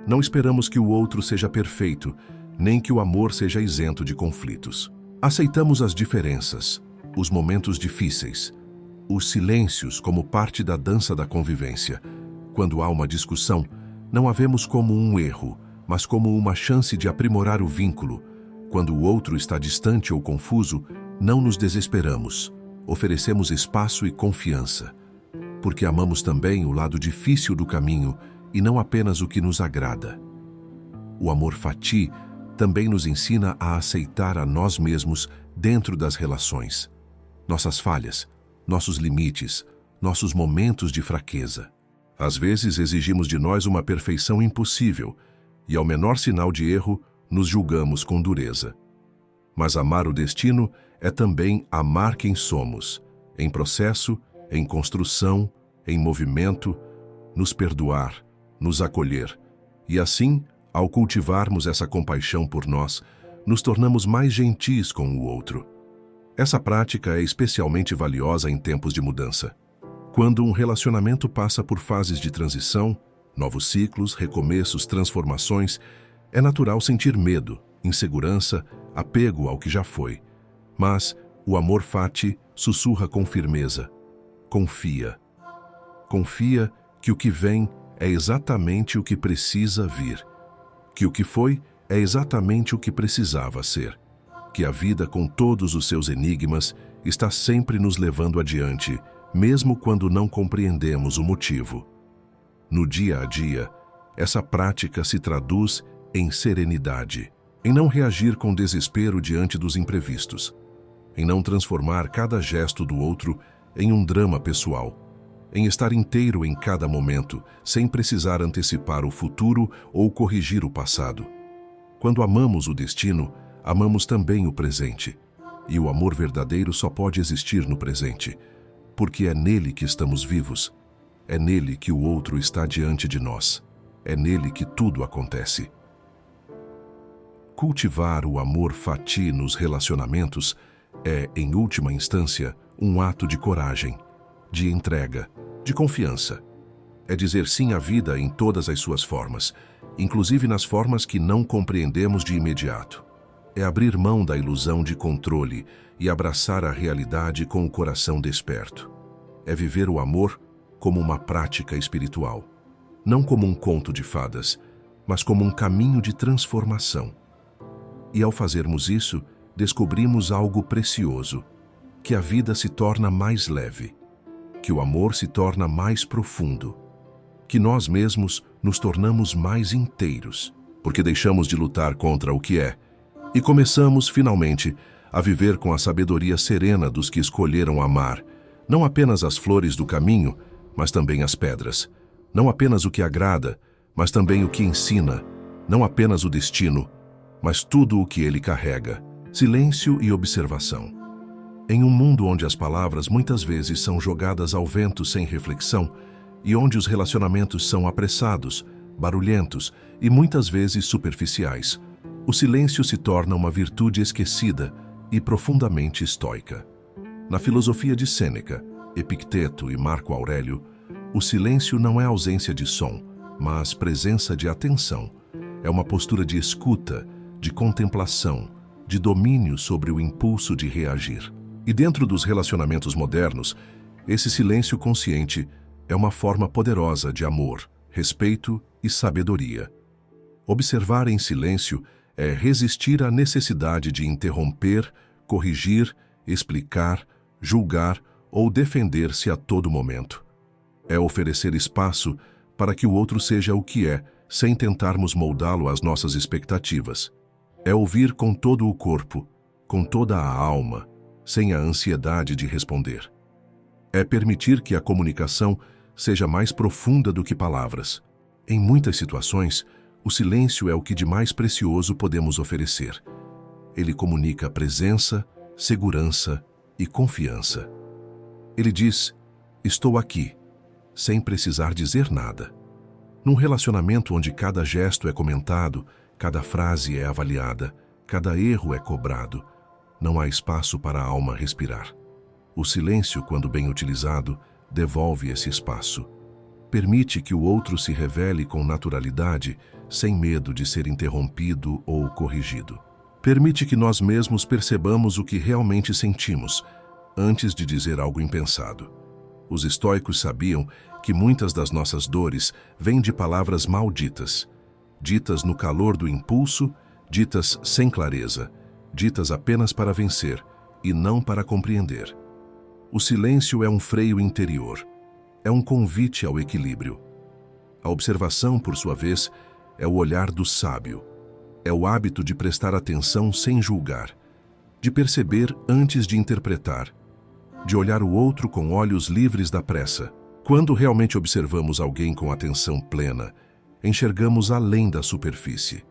Speaker 1: Não esperamos que o outro seja perfeito, nem que o amor seja isento de conflitos. Aceitamos as diferenças, os momentos difíceis, os silêncios como parte da dança da convivência. Quando há uma discussão, não a vemos como um erro, mas como uma chance de aprimorar o vínculo. Quando o outro está distante ou confuso, não nos desesperamos. Oferecemos espaço e confiança, porque amamos também o lado difícil do caminho e não apenas o que nos agrada. O amor fati também nos ensina a aceitar a nós mesmos dentro das relações, nossas falhas, nossos limites, nossos momentos de fraqueza. Às vezes exigimos de nós uma perfeição impossível e, ao menor sinal de erro, nos julgamos com dureza. Mas amar o destino é também amar quem somos, em processo, em construção, em movimento, nos perdoar, nos acolher. E assim, ao cultivarmos essa compaixão por nós, nos tornamos mais gentis com o outro. Essa prática é especialmente valiosa em tempos de mudança. Quando um relacionamento passa por fases de transição, novos ciclos, recomeços, transformações, é natural sentir medo, insegurança, apego ao que já foi. Mas o amor fati sussurra com firmeza. Confia. Confia que o que vem é exatamente o que precisa vir. Que o que foi é exatamente o que precisava ser. Que a vida, com todos os seus enigmas, está sempre nos levando adiante, mesmo quando não compreendemos o motivo. No dia a dia, essa prática se traduz em serenidade, em não reagir com desespero diante dos imprevistos, em não transformar cada gesto do outro em um drama pessoal, em estar inteiro em cada momento, sem precisar antecipar o futuro ou corrigir o passado. Quando amamos o destino, amamos também o presente, e o amor verdadeiro só pode existir no presente, porque é nele que estamos vivos, é nele que o outro está diante de nós, é nele que tudo acontece. Cultivar o amor fati nos relacionamentos é, em última instância, um ato de coragem, de entrega, de confiança. É dizer sim à vida em todas as suas formas, inclusive nas formas que não compreendemos de imediato. É abrir mão da ilusão de controle e abraçar a realidade com o coração desperto. É viver o amor como uma prática espiritual, não como um conto de fadas, mas como um caminho de transformação. E ao fazermos isso, descobrimos algo precioso, que a vida se torna mais leve, que o amor se torna mais profundo, que nós mesmos nos tornamos mais inteiros, porque deixamos de lutar contra o que é e começamos, finalmente, a viver com a sabedoria serena dos que escolheram amar, não apenas as flores do caminho, mas também as pedras, não apenas o que agrada, mas também o que ensina, não apenas o destino, mas tudo o que ele carrega, silêncio e observação. Em um mundo onde as palavras muitas vezes são jogadas ao vento sem reflexão e onde os relacionamentos são apressados, barulhentos e muitas vezes superficiais, o silêncio se torna uma virtude esquecida e profundamente estoica. Na filosofia de Sêneca, Epicteto e Marco Aurélio, o silêncio não é ausência de som, mas presença de atenção. É uma postura de escuta, de contemplação, de domínio sobre o impulso de reagir. E dentro dos relacionamentos modernos, esse silêncio consciente é uma forma poderosa de amor, respeito e sabedoria. Observar em silêncio é resistir à necessidade de interromper, corrigir, explicar, julgar ou defender-se a todo momento. É oferecer espaço para que o outro seja o que é, sem tentarmos moldá-lo às nossas expectativas. É ouvir com todo o corpo, com toda a alma, sem a ansiedade de responder. É permitir que a comunicação seja mais profunda do que palavras. Em muitas situações, o silêncio é o que de mais precioso podemos oferecer. Ele comunica presença, segurança e confiança. Ele diz, estou aqui, sem precisar dizer nada. Num relacionamento onde cada gesto é comentado, cada frase é avaliada, cada erro é cobrado, não há espaço para a alma respirar. O silêncio, quando bem utilizado, devolve esse espaço. Permite que o outro se revele com naturalidade, sem medo de ser interrompido ou corrigido. Permite que nós mesmos percebamos o que realmente sentimos, antes de dizer algo impensado. Os estoicos sabiam que muitas das nossas dores vêm de palavras malditas, ditas no calor do impulso, ditas sem clareza, ditas apenas para vencer e não para compreender. O silêncio é um freio interior, é um convite ao equilíbrio. A observação, por sua vez, é o olhar do sábio. É o hábito de prestar atenção sem julgar, de perceber antes de interpretar, de olhar o outro com olhos livres da pressa. Quando realmente observamos alguém com atenção plena, enxergamos além da superfície.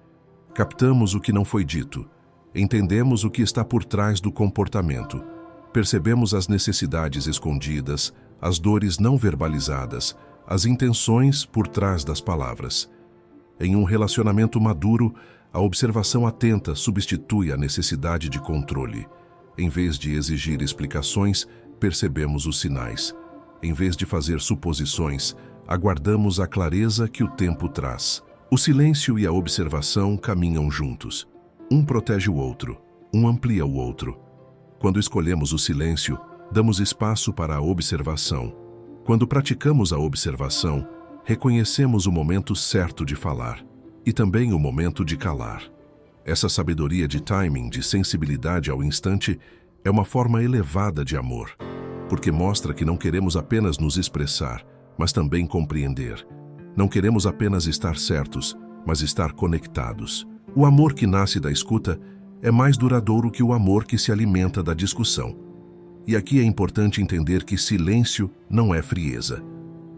Speaker 1: Captamos o que não foi dito, entendemos o que está por trás do comportamento, percebemos as necessidades escondidas, as dores não verbalizadas, as intenções por trás das palavras. Em um relacionamento maduro, a observação atenta substitui a necessidade de controle. Em vez de exigir explicações, percebemos os sinais. Em vez de fazer suposições, aguardamos a clareza que o tempo traz. O silêncio e a observação caminham juntos. Um protege o outro, um amplia o outro. Quando escolhemos o silêncio, damos espaço para a observação. Quando praticamos a observação, reconhecemos o momento certo de falar e também o momento de calar. Essa sabedoria de timing, de sensibilidade ao instante, é uma forma elevada de amor, porque mostra que não queremos apenas nos expressar, mas também compreender. Não queremos apenas estar certos, mas estar conectados. O amor que nasce da escuta é mais duradouro que o amor que se alimenta da discussão. E aqui é importante entender que silêncio não é frieza,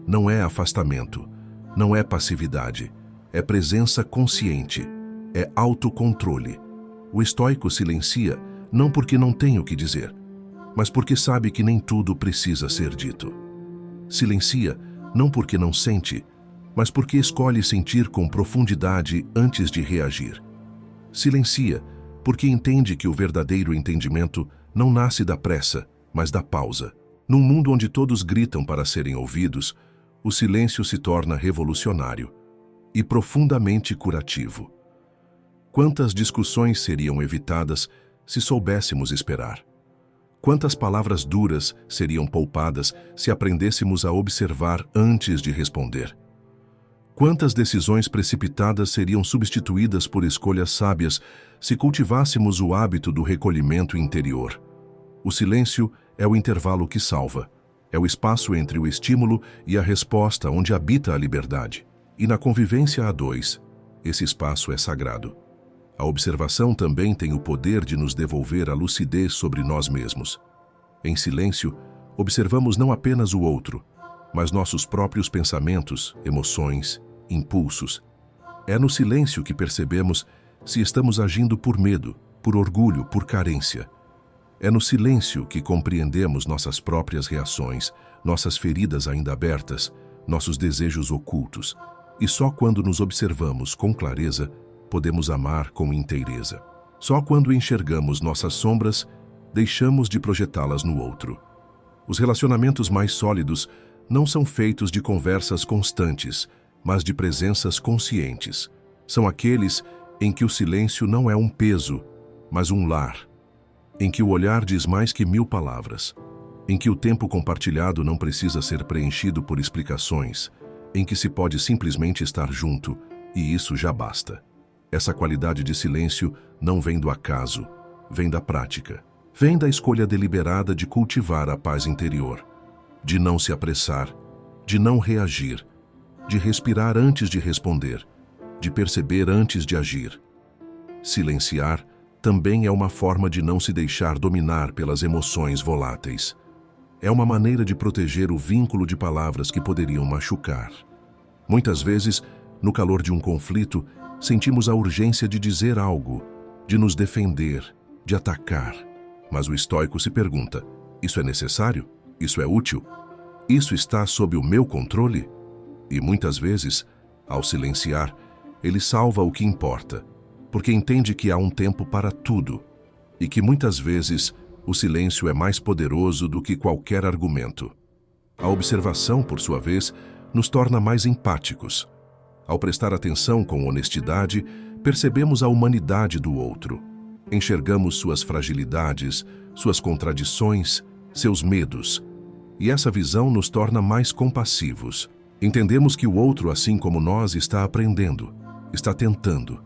Speaker 1: não é afastamento, não é passividade, é presença consciente, é autocontrole. O estoico silencia não porque não tem o que dizer, mas porque sabe que nem tudo precisa ser dito. Silencia não porque não sente, mas porque escolhe sentir com profundidade antes de reagir. Silencia porque entende que o verdadeiro entendimento não nasce da pressa, mas da pausa. Num mundo onde todos gritam para serem ouvidos, o silêncio se torna revolucionário e profundamente curativo. Quantas discussões seriam evitadas se soubéssemos esperar? Quantas palavras duras seriam poupadas se aprendêssemos a observar antes de responder? Quantas decisões precipitadas seriam substituídas por escolhas sábias se cultivássemos o hábito do recolhimento interior? O silêncio é o intervalo que salva. É o espaço entre o estímulo e a resposta onde habita a liberdade. E na convivência a dois, esse espaço é sagrado. A observação também tem o poder de nos devolver a lucidez sobre nós mesmos. Em silêncio, observamos não apenas o outro, mas nossos próprios pensamentos, emoções, impulsos. É no silêncio que percebemos se estamos agindo por medo, por orgulho, por carência. É no silêncio que compreendemos nossas próprias reações, nossas feridas ainda abertas, nossos desejos ocultos. E só quando nos observamos com clareza, podemos amar com inteireza. Só quando enxergamos nossas sombras, deixamos de projetá-las no outro. Os relacionamentos mais sólidos não são feitos de conversas constantes, mas de presenças conscientes. São aqueles em que o silêncio não é um peso, mas um lar, em que o olhar diz mais que 1000 palavras, em que o tempo compartilhado não precisa ser preenchido por explicações, em que se pode simplesmente estar junto, e isso já basta. Essa qualidade de silêncio não vem do acaso, vem da prática. Vem da escolha deliberada de cultivar a paz interior, de não se apressar, de não reagir, de respirar antes de responder, de perceber antes de agir. Silenciar também é uma forma de não se deixar dominar pelas emoções voláteis. É uma maneira de proteger o vínculo de palavras que poderiam machucar. Muitas vezes, no calor de um conflito, sentimos a urgência de dizer algo, de nos defender, de atacar. Mas o estoico se pergunta: isso é necessário? Isso é útil? Isso está sob o meu controle? E muitas vezes, ao silenciar, ele salva o que importa, porque entende que há um tempo para tudo e que muitas vezes o silêncio é mais poderoso do que qualquer argumento. A observação, por sua vez, nos torna mais empáticos. Ao prestar atenção com honestidade, percebemos a humanidade do outro. Enxergamos suas fragilidades, suas contradições, seus medos. E essa visão nos torna mais compassivos. Entendemos que o outro, assim como nós, está aprendendo, está tentando,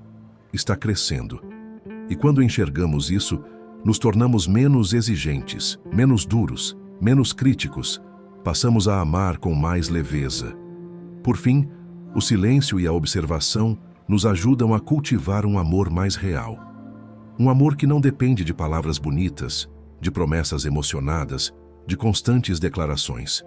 Speaker 1: está crescendo. E quando enxergamos isso, nos tornamos menos exigentes, menos duros, menos críticos. Passamos a amar com mais leveza. Por fim, o silêncio e a observação nos ajudam a cultivar um amor mais real. Um amor que não depende de palavras bonitas, de promessas emocionadas, de constantes declarações.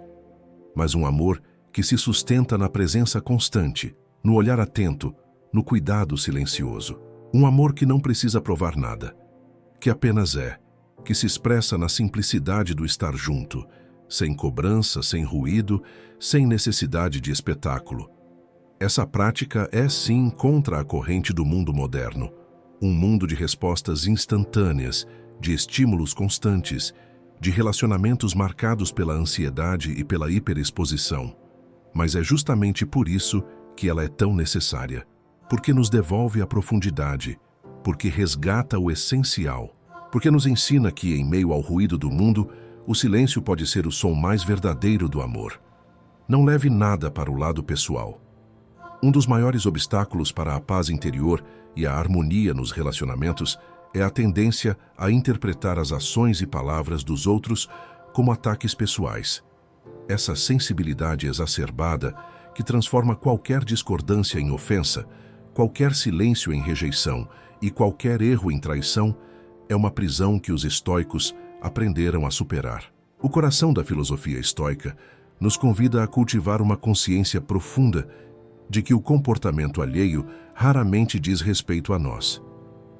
Speaker 1: Mas um amor que se sustenta na presença constante, no olhar atento, no cuidado silencioso. Um amor que não precisa provar nada, que apenas é, que se expressa na simplicidade do estar junto, sem cobrança, sem ruído, sem necessidade de espetáculo. Essa prática é sim contra a corrente do mundo moderno, um mundo de respostas instantâneas, de estímulos constantes, de relacionamentos marcados pela ansiedade e pela hiperexposição. Mas é justamente por isso que ela é tão necessária, porque nos devolve a profundidade, porque resgata o essencial, porque nos ensina que, em meio ao ruído do mundo, o silêncio pode ser o som mais verdadeiro do amor. Não leve nada para o lado pessoal. Um dos maiores obstáculos para a paz interior e a harmonia nos relacionamentos é a tendência a interpretar as ações e palavras dos outros como ataques pessoais. Essa sensibilidade exacerbada, que transforma qualquer discordância em ofensa, qualquer silêncio em rejeição e qualquer erro em traição, é uma prisão que os estoicos aprenderam a superar. O coração da filosofia estoica nos convida a cultivar uma consciência profunda de que o comportamento alheio raramente diz respeito a nós.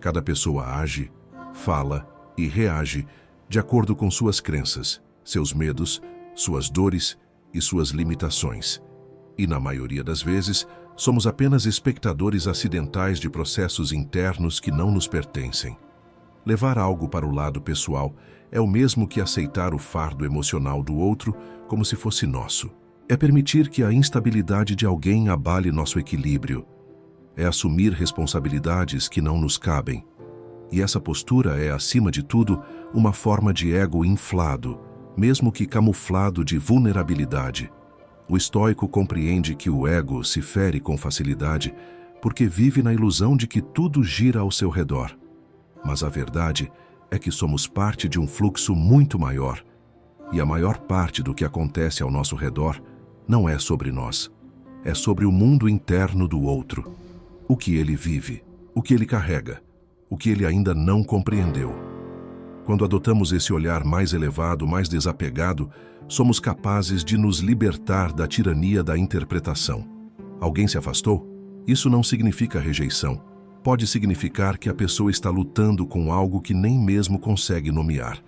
Speaker 1: Cada pessoa age, fala e reage de acordo com suas crenças, seus medos, suas dores e suas limitações. E, na maioria das vezes, somos apenas espectadores acidentais de processos internos que não nos pertencem. Levar algo para o lado pessoal é o mesmo que aceitar o fardo emocional do outro como se fosse nosso. É permitir que a instabilidade de alguém abale nosso equilíbrio. É assumir responsabilidades que não nos cabem. E essa postura é, acima de tudo, uma forma de ego inflado, mesmo que camuflado de vulnerabilidade. O estoico compreende que o ego se fere com facilidade porque vive na ilusão de que tudo gira ao seu redor. Mas a verdade é que somos parte de um fluxo muito maior, e a maior parte do que acontece ao nosso redor não é sobre nós, é sobre o mundo interno do outro, o que ele vive, o que ele carrega, o que ele ainda não compreendeu. Quando adotamos esse olhar mais elevado, mais desapegado, somos capazes de nos libertar da tirania da interpretação. Alguém se afastou? Isso não significa rejeição. Pode significar que a pessoa está lutando com algo que nem mesmo consegue nomear.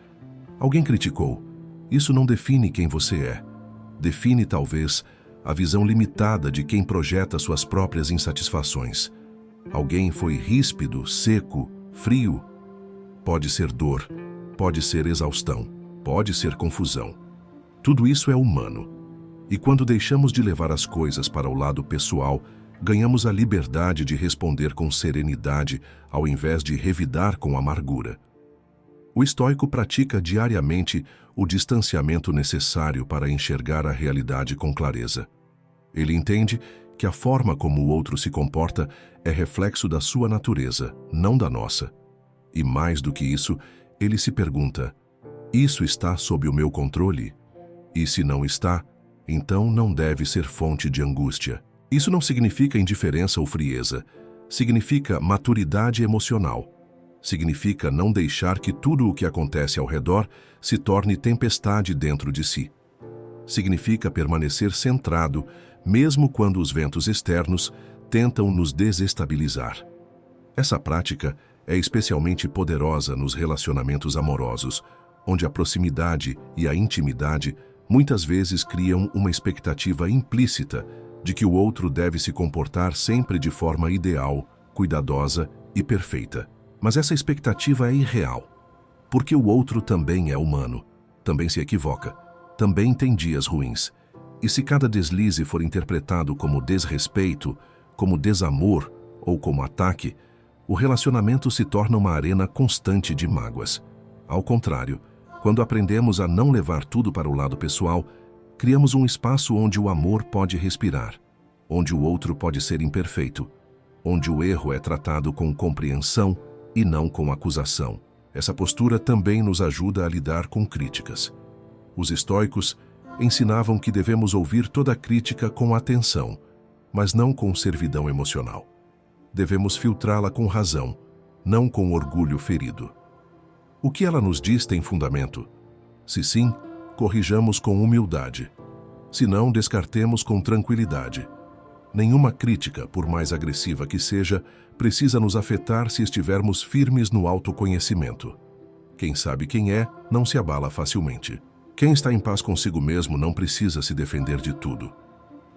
Speaker 1: Alguém criticou. Isso não define quem você é. Define, talvez, a visão limitada de quem projeta suas próprias insatisfações. Alguém foi ríspido, seco, frio. Pode ser dor, pode ser exaustão, pode ser confusão. Tudo isso é humano. E quando deixamos de levar as coisas para o lado pessoal, Ganhamos a liberdade de responder com serenidade ao invés de revidar com amargura. O estoico pratica diariamente o distanciamento necessário para enxergar a realidade com clareza. Ele entende que a forma como o outro se comporta é reflexo da sua natureza, não da nossa. E mais do que isso, ele se pergunta: isso está sob o meu controle? E se não está, então não deve ser fonte de angústia. Isso não significa indiferença ou frieza. Significa maturidade emocional. Significa não deixar que tudo o que acontece ao redor se torne tempestade dentro de si. Significa permanecer centrado, mesmo quando os ventos externos tentam nos desestabilizar. Essa prática é especialmente poderosa nos relacionamentos amorosos, onde a proximidade e a intimidade muitas vezes criam uma expectativa implícita de que o outro deve se comportar sempre de forma ideal, cuidadosa e perfeita. Mas essa expectativa é irreal, porque o outro também é humano, também se equivoca, também tem dias ruins. E se cada deslize for interpretado como desrespeito, como desamor ou como ataque, o relacionamento se torna uma arena constante de mágoas. Ao contrário, quando aprendemos a não levar tudo para o lado pessoal, criamos um espaço onde o amor pode respirar, onde o outro pode ser imperfeito, onde o erro é tratado com compreensão e não com acusação. Essa postura também nos ajuda a lidar com críticas. Os estoicos ensinavam que devemos ouvir toda crítica com atenção, mas não com servidão emocional. Devemos filtrá-la com razão, não com orgulho ferido. O que ela nos diz tem fundamento? Se sim, corrijamos com humildade. Se não, descartemos com tranquilidade. Nenhuma crítica, por mais agressiva que seja, precisa nos afetar se estivermos firmes no autoconhecimento. Quem sabe quem é, não se abala facilmente. Quem está em paz consigo mesmo não precisa se defender de tudo.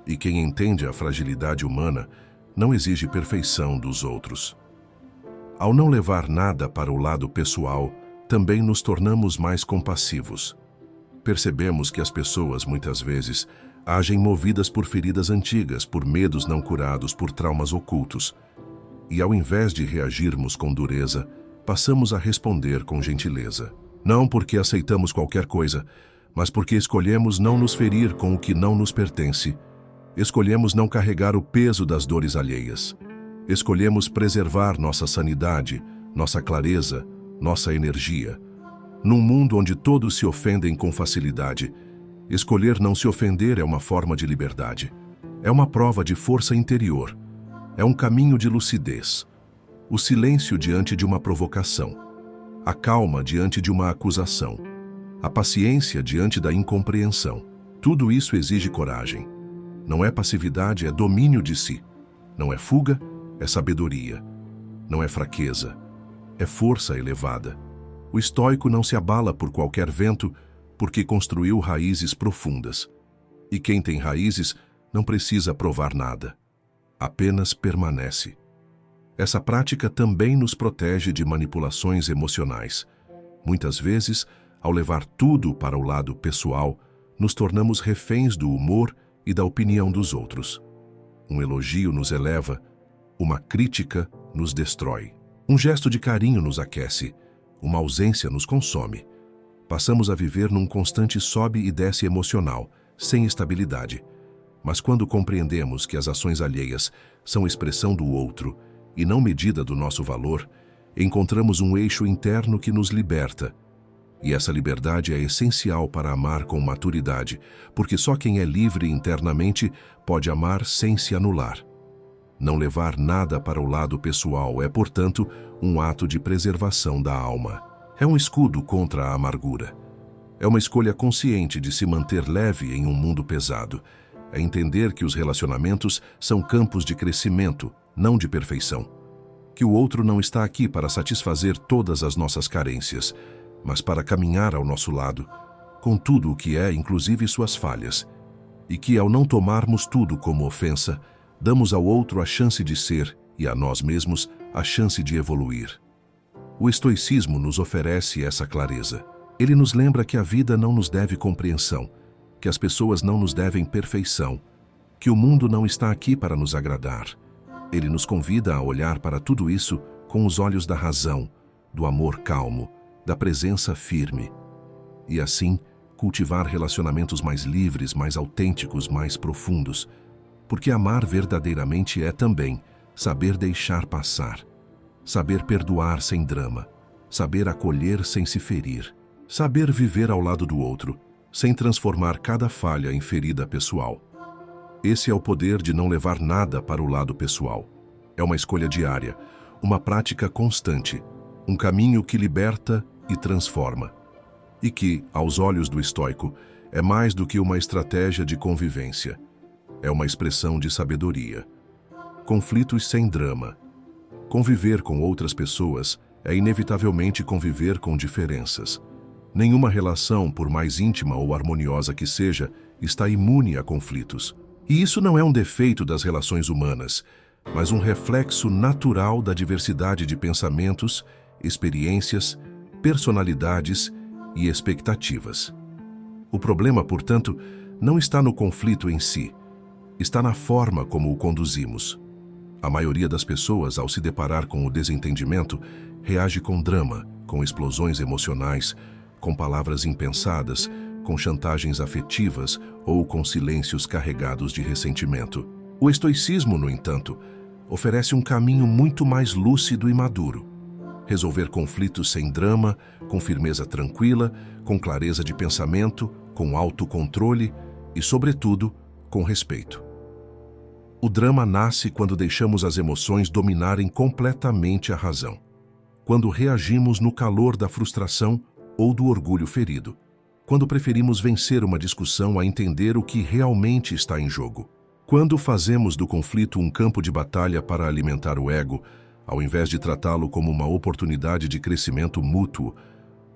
Speaker 1: E quem entende a fragilidade humana não exige perfeição dos outros. Ao não levar nada para o lado pessoal, também nos tornamos mais compassivos. Percebemos que as pessoas, muitas vezes, agem movidas por feridas antigas, por medos não curados, por traumas ocultos. E ao invés de reagirmos com dureza, passamos a responder com gentileza. Não porque aceitamos qualquer coisa, mas porque escolhemos não nos ferir com o que não nos pertence. Escolhemos não carregar o peso das dores alheias. Escolhemos preservar nossa sanidade, nossa clareza, nossa energia. Num mundo onde todos se ofendem com facilidade, escolher não se ofender é uma forma de liberdade. É uma prova de força interior. É um caminho de lucidez. O silêncio diante de uma provocação. A calma diante de uma acusação. A paciência diante da incompreensão. Tudo isso exige coragem. Não é passividade, é domínio de si. Não é fuga, é sabedoria. Não é fraqueza, é força elevada. O estoico não se abala por qualquer vento, porque construiu raízes profundas. E quem tem raízes não precisa provar nada. Apenas permanece. Essa prática também nos protege de manipulações emocionais. Muitas vezes, ao levar tudo para o lado pessoal, nos tornamos reféns do humor e da opinião dos outros. Um elogio nos eleva, uma crítica nos destrói. Um gesto de carinho nos aquece, uma ausência nos consome. Passamos a viver num constante sobe e desce emocional, sem estabilidade. Mas quando compreendemos que as ações alheias são expressão do outro e não medida do nosso valor, encontramos um eixo interno que nos liberta. E essa liberdade é essencial para amar com maturidade, porque só quem é livre internamente pode amar sem se anular. Não levar nada para o lado pessoal é, portanto, um ato de preservação da alma. É um escudo contra a amargura. É uma escolha consciente de se manter leve em um mundo pesado. É entender que os relacionamentos são campos de crescimento, não de perfeição. Que o outro não está aqui para satisfazer todas as nossas carências, mas para caminhar ao nosso lado, com tudo o que é, inclusive suas falhas. E que, ao não tomarmos tudo como ofensa, damos ao outro a chance de ser, e a nós mesmos, a chance de evoluir. O estoicismo nos oferece essa clareza. Ele nos lembra que a vida não nos deve compreensão, que as pessoas não nos devem perfeição, que o mundo não está aqui para nos agradar. Ele nos convida a olhar para tudo isso com os olhos da razão, do amor calmo, da presença firme. E assim, cultivar relacionamentos mais livres, mais autênticos, mais profundos. Porque amar verdadeiramente é também saber deixar passar, saber perdoar sem drama, saber acolher sem se ferir, saber viver ao lado do outro, sem transformar cada falha em ferida pessoal. Esse é o poder de não levar nada para o lado pessoal. É uma escolha diária, uma prática constante, um caminho que liberta e transforma. E que, aos olhos do estoico, é mais do que uma estratégia de convivência. É uma expressão de sabedoria. Conflitos sem drama. Conviver com outras pessoas é inevitavelmente conviver com diferenças. Nenhuma relação, por mais íntima ou harmoniosa que seja, está imune a conflitos. E isso não é um defeito das relações humanas, mas um reflexo natural da diversidade de pensamentos, experiências, personalidades e expectativas. O problema, portanto, não está no conflito em si, está na forma como o conduzimos. A maioria das pessoas, ao se deparar com o desentendimento, reage com drama, com explosões emocionais, com palavras impensadas, com chantagens afetivas ou com silêncios carregados de ressentimento. O estoicismo, no entanto, oferece um caminho muito mais lúcido e maduro. Resolver conflitos sem drama, com firmeza tranquila, com clareza de pensamento, com autocontrole e, sobretudo, com respeito. O drama nasce quando deixamos as emoções dominarem completamente a razão, quando reagimos no calor da frustração ou do orgulho ferido, quando preferimos vencer uma discussão a entender o que realmente está em jogo, quando fazemos do conflito um campo de batalha para alimentar o ego, ao invés de tratá-lo como uma oportunidade de crescimento mútuo.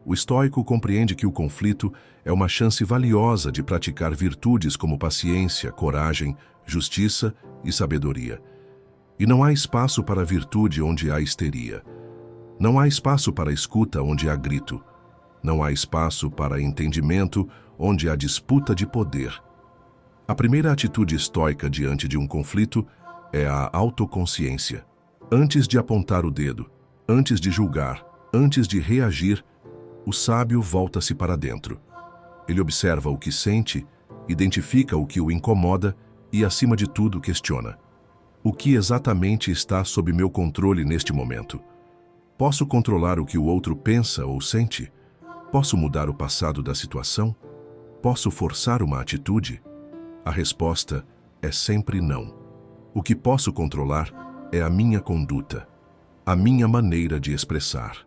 Speaker 1: O estoico compreende que o conflito é uma chance valiosa de praticar virtudes como paciência, coragem, justiça e sabedoria. E não há espaço para virtude onde há histeria. Não há espaço para escuta onde há grito. Não há espaço para entendimento onde há disputa de poder. A primeira atitude estoica diante de um conflito é a autoconsciência. Antes de apontar o dedo, antes de julgar, antes de reagir, o sábio volta-se para dentro. Ele observa o que sente, identifica o que o incomoda e, acima de tudo, questiona. O que exatamente está sob meu controle neste momento? Posso controlar o que o outro pensa ou sente? Posso mudar o passado da situação? Posso forçar uma atitude? A resposta é sempre não. O que posso controlar é a minha conduta, a minha maneira de expressar,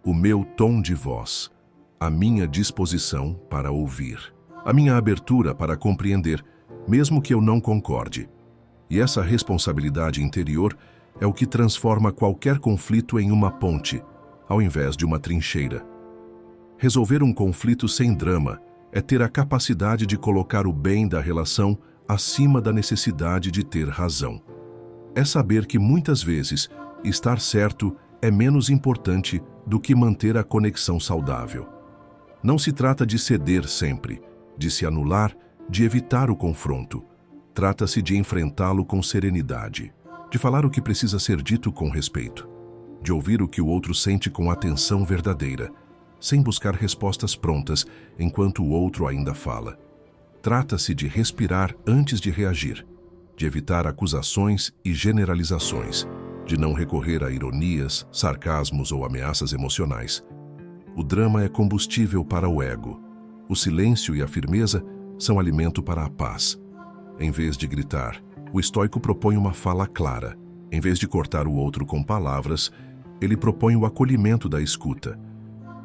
Speaker 1: o meu tom de voz, a minha disposição para ouvir, a minha abertura para compreender, mesmo que eu não concorde. E essa responsabilidade interior é o que transforma qualquer conflito em uma ponte, ao invés de uma trincheira. Resolver um conflito sem drama é ter a capacidade de colocar o bem da relação acima da necessidade de ter razão. É saber que muitas vezes estar certo é menos importante do que manter a conexão saudável. Não se trata de ceder sempre, de se anular, de evitar o confronto. Trata-se de enfrentá-lo com serenidade, de falar o que precisa ser dito com respeito, de ouvir o que o outro sente com atenção verdadeira, sem buscar respostas prontas enquanto o outro ainda fala. Trata-se de respirar antes de reagir, de evitar acusações e generalizações, de não recorrer a ironias, sarcasmos ou ameaças emocionais. O drama é combustível para o ego. O silêncio e a firmeza são alimento para a paz. Em vez de gritar, o estoico propõe uma fala clara. Em vez de cortar o outro com palavras, ele propõe o acolhimento da escuta.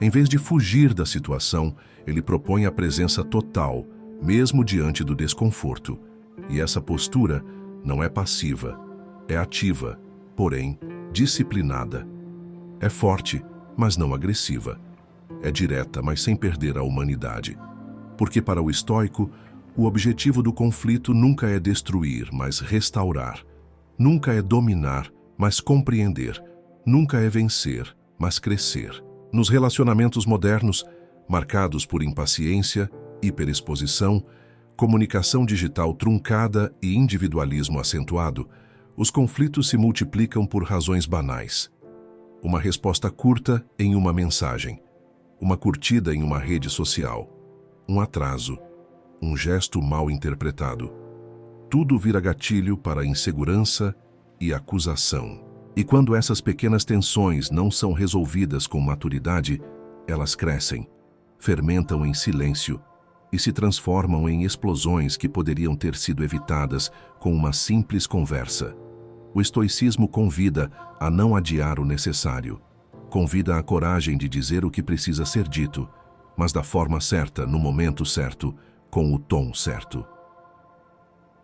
Speaker 1: Em vez de fugir da situação, ele propõe a presença total, mesmo diante do desconforto. E essa postura não é passiva, é ativa, porém disciplinada. É forte, mas não agressiva. É direta, mas sem perder a humanidade. Porque para o estoico, o objetivo do conflito nunca é destruir, mas restaurar. Nunca é dominar, mas compreender. Nunca é vencer, mas crescer. Nos relacionamentos modernos, marcados por impaciência, hiperexposição, comunicação digital truncada e individualismo acentuado, os conflitos se multiplicam por razões banais. Uma resposta curta em uma mensagem, uma curtida em uma rede social, um atraso, um gesto mal interpretado. Tudo vira gatilho para insegurança e acusação. E quando essas pequenas tensões não são resolvidas com maturidade, elas crescem, fermentam em silêncio e se transformam em explosões que poderiam ter sido evitadas com uma simples conversa. O estoicismo convida a não adiar o necessário. Convida a coragem de dizer o que precisa ser dito, mas da forma certa, no momento certo, com o tom certo.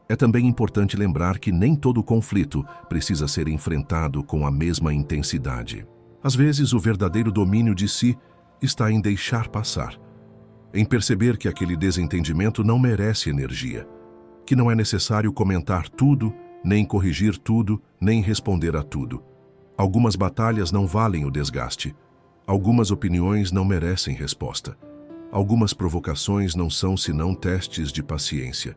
Speaker 1: É também importante lembrar que nem todo conflito precisa ser enfrentado com a mesma intensidade. Às vezes, o verdadeiro domínio de si está em deixar passar, em perceber que aquele desentendimento não merece energia, que não é necessário comentar tudo, nem corrigir tudo, nem responder a tudo. Algumas batalhas não valem o desgaste. Algumas opiniões não merecem resposta. Algumas provocações não são senão testes de paciência.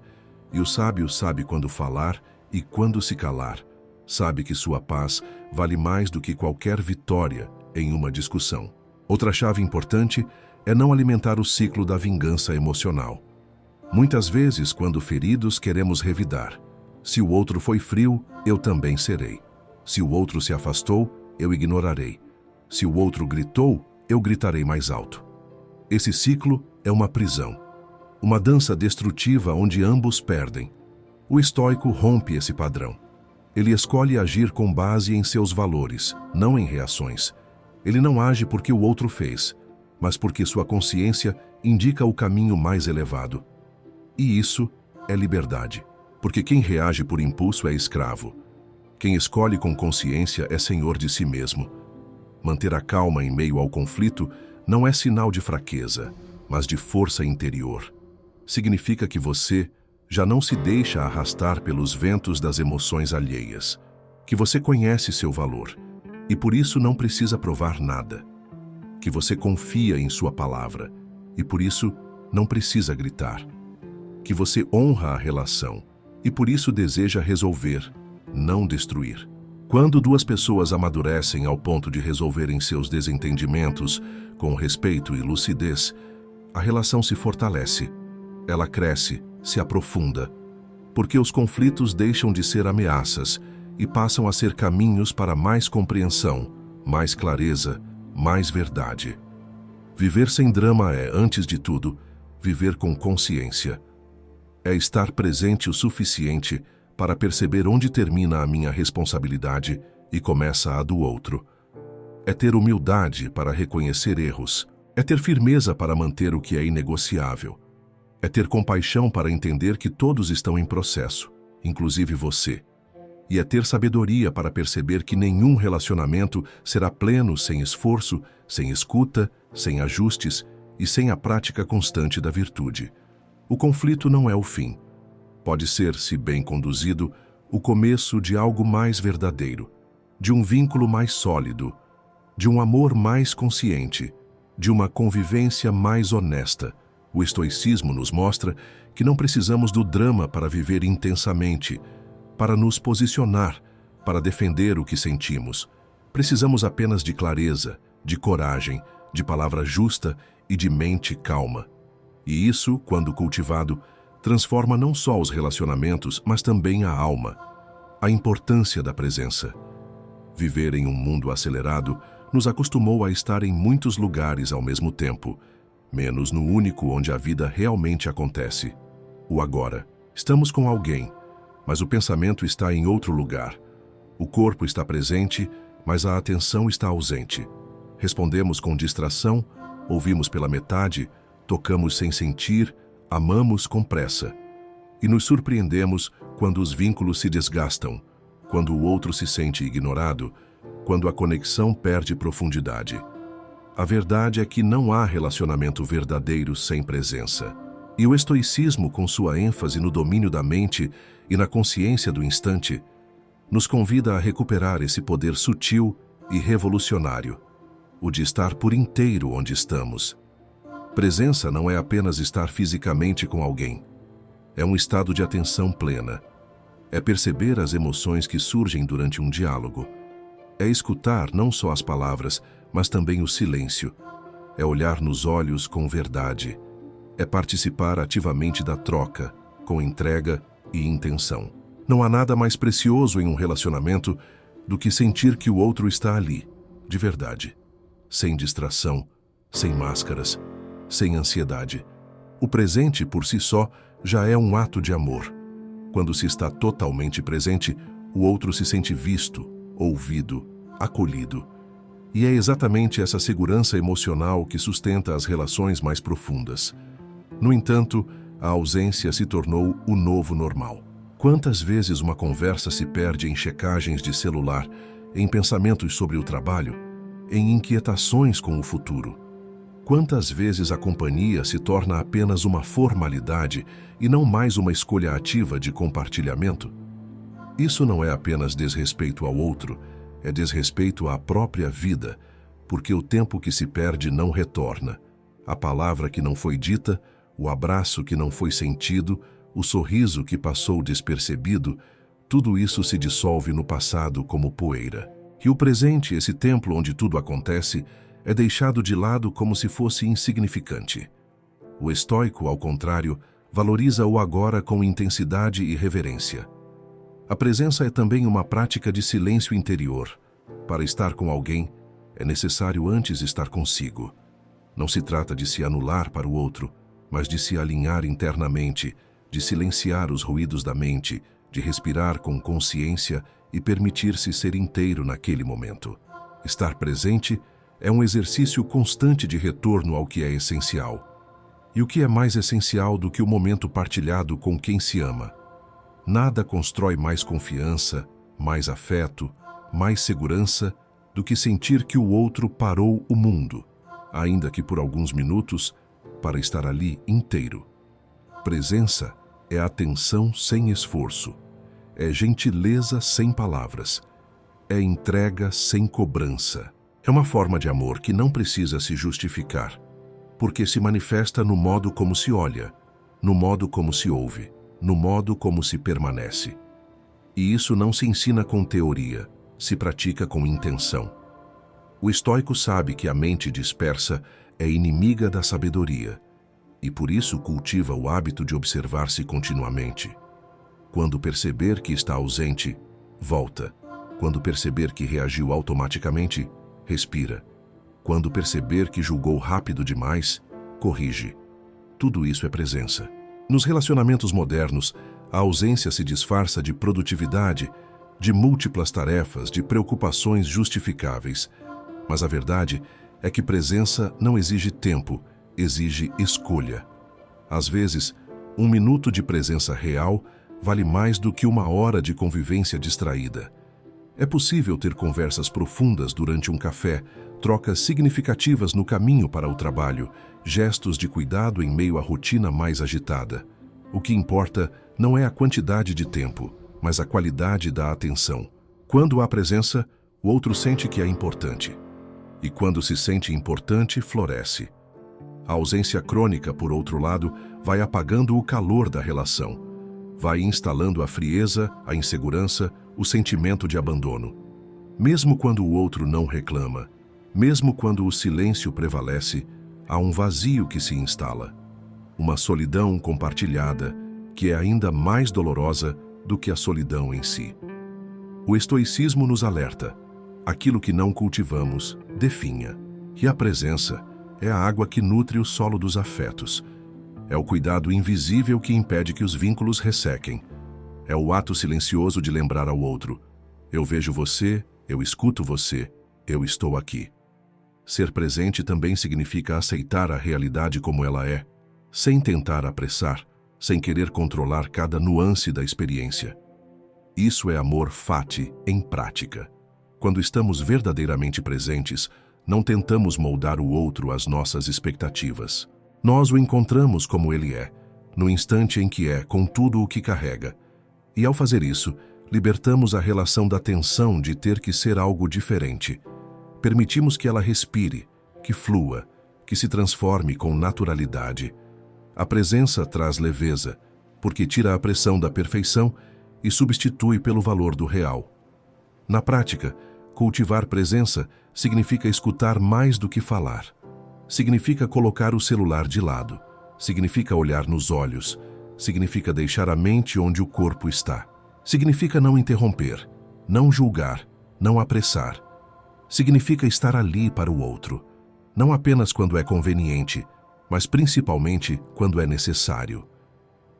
Speaker 1: E o sábio sabe quando falar e quando se calar. Sabe que sua paz vale mais do que qualquer vitória em uma discussão. Outra chave importante é não alimentar o ciclo da vingança emocional. Muitas vezes, quando feridos, queremos revidar. Se o outro foi frio, eu também serei. Se o outro se afastou, eu ignorarei. Se o outro gritou, eu gritarei mais alto. Esse ciclo é uma prisão, uma dança destrutiva onde ambos perdem. O estoico rompe esse padrão. Ele escolhe agir com base em seus valores, não em reações. Ele não age porque o outro fez, mas porque sua consciência indica o caminho mais elevado. E isso é liberdade, porque quem reage por impulso é escravo. Quem escolhe com consciência é senhor de si mesmo. Manter a calma em meio ao conflito não é sinal de fraqueza, mas de força interior. Significa que você já não se deixa arrastar pelos ventos das emoções alheias, que você conhece seu valor e por isso não precisa provar nada, que você confia em sua palavra e por isso não precisa gritar, que você honra a relação e por isso deseja resolver, não destruir. Quando duas pessoas amadurecem ao ponto de resolverem seus desentendimentos com respeito e lucidez, a relação se fortalece, ela cresce, se aprofunda, porque os conflitos deixam de ser ameaças e passam a ser caminhos para mais compreensão, mais clareza, mais verdade. Viver sem drama é, antes de tudo, viver com consciência. É estar presente o suficiente para perceber onde termina a minha responsabilidade e começa a do outro. É ter humildade para reconhecer erros. É ter firmeza para manter o que é inegociável. É ter compaixão para entender que todos estão em processo, inclusive você. E é ter sabedoria para perceber que nenhum relacionamento será pleno sem esforço, sem escuta, sem ajustes e sem a prática constante da virtude. O conflito não é o fim. Pode ser, se bem conduzido, o começo de algo mais verdadeiro, de um vínculo mais sólido, de um amor mais consciente, de uma convivência mais honesta. O estoicismo nos mostra que não precisamos do drama para viver intensamente, para nos posicionar, para defender o que sentimos. Precisamos apenas de clareza, de coragem, de palavra justa e de mente calma. E isso, quando cultivado, transforma não só os relacionamentos, mas também a alma. A importância da presença. Viver em um mundo acelerado nos acostumou a estar em muitos lugares ao mesmo tempo, menos no único onde a vida realmente acontece. O agora. Estamos com alguém, mas o pensamento está em outro lugar. O corpo está presente, mas a atenção está ausente. Respondemos com distração, ouvimos pela metade, tocamos sem sentir, amamos com pressa. E nos surpreendemos quando os vínculos se desgastam, quando o outro se sente ignorado, quando a conexão perde profundidade. A verdade é que não há relacionamento verdadeiro sem presença. E o estoicismo, com sua ênfase no domínio da mente e na consciência do instante, nos convida a recuperar esse poder sutil e revolucionário, o de estar por inteiro onde estamos. Presença não é apenas estar fisicamente com alguém. É um estado de atenção plena. É perceber as emoções que surgem durante um diálogo. É escutar não só as palavras, mas também o silêncio. É olhar nos olhos com verdade. É participar ativamente da troca, com entrega e intenção. Não há nada mais precioso em um relacionamento do que sentir que o outro está ali, de verdade. Sem distração, sem máscaras, sem ansiedade. O presente, por si só, já é um ato de amor. Quando se está totalmente presente, o outro se sente visto, ouvido, acolhido. E é exatamente essa segurança emocional que sustenta as relações mais profundas. No entanto, a ausência se tornou o novo normal. Quantas vezes uma conversa se perde em checagens de celular, em pensamentos sobre o trabalho, em inquietações com o futuro? Quantas vezes a companhia se torna apenas uma formalidade e não mais uma escolha ativa de compartilhamento? Isso não é apenas desrespeito ao outro, é desrespeito à própria vida, porque o tempo que se perde não retorna. A palavra que não foi dita, o abraço que não foi sentido, o sorriso que passou despercebido, tudo isso se dissolve no passado como poeira. E o presente, esse templo onde tudo acontece, é deixado de lado como se fosse insignificante. O estoico, ao contrário, valoriza o agora com intensidade e reverência. A presença é também uma prática de silêncio interior. Para estar com alguém, é necessário antes estar consigo. Não se trata de se anular para o outro, mas de se alinhar internamente, de silenciar os ruídos da mente, de respirar com consciência e permitir-se ser inteiro naquele momento. Estar presente é um exercício constante de retorno ao que é essencial. E o que é mais essencial do que o momento partilhado com quem se ama? Nada constrói mais confiança, mais afeto, mais segurança do que sentir que o outro parou o mundo, ainda que por alguns minutos, para estar ali inteiro. Presença é atenção sem esforço, é gentileza sem palavras, é entrega sem cobrança. É uma forma de amor que não precisa se justificar, porque se manifesta no modo como se olha, no modo como se ouve, no modo como se permanece. E isso não se ensina com teoria, se pratica com intenção. O estoico sabe que a mente dispersa é inimiga da sabedoria, e por isso cultiva o hábito de observar-se continuamente. Quando perceber que está ausente, volta. Quando perceber que reagiu automaticamente, respira. Quando perceber que julgou rápido demais, corrige. Tudo isso é presença. Nos relacionamentos modernos, a ausência se disfarça de produtividade, de múltiplas tarefas, de preocupações justificáveis. Mas a verdade é que presença não exige tempo, exige escolha. Às vezes, um minuto de presença real vale mais do que uma hora de convivência distraída. É possível ter conversas profundas durante um café, trocas significativas no caminho para o trabalho, gestos de cuidado em meio à rotina mais agitada. O que importa não é a quantidade de tempo, mas a qualidade da atenção. Quando há presença, o outro sente que é importante. E quando se sente importante, floresce. A ausência crônica, por outro lado, vai apagando o calor da relação. Vai instalando a frieza, a insegurança, o sentimento de abandono. Mesmo quando o outro não reclama, mesmo quando o silêncio prevalece, há um vazio que se instala. Uma solidão compartilhada, que é ainda mais dolorosa do que a solidão em si. O estoicismo nos alerta. Aquilo que não cultivamos, definha. E a presença é a água que nutre o solo dos afetos. É o cuidado invisível que impede que os vínculos ressequem. É o ato silencioso de lembrar ao outro: eu vejo você, eu escuto você, eu estou aqui. Ser presente também significa aceitar a realidade como ela é, sem tentar apressar, sem querer controlar cada nuance da experiência. Isso é amor fati em prática. Quando estamos verdadeiramente presentes, não tentamos moldar o outro às nossas expectativas. Nós o encontramos como ele é, no instante em que é, com tudo o que carrega. E ao fazer isso, libertamos a relação da tensão de ter que ser algo diferente. Permitimos que ela respire, que flua, que se transforme com naturalidade. A presença traz leveza, porque tira a pressão da perfeição e substitui pelo valor do real. Na prática, cultivar presença significa escutar mais do que falar. Significa colocar o celular de lado. Significa olhar nos olhos. Significa deixar a mente onde o corpo está. Significa não interromper, não julgar, não apressar. Significa estar ali para o outro, não apenas quando é conveniente, mas principalmente quando é necessário.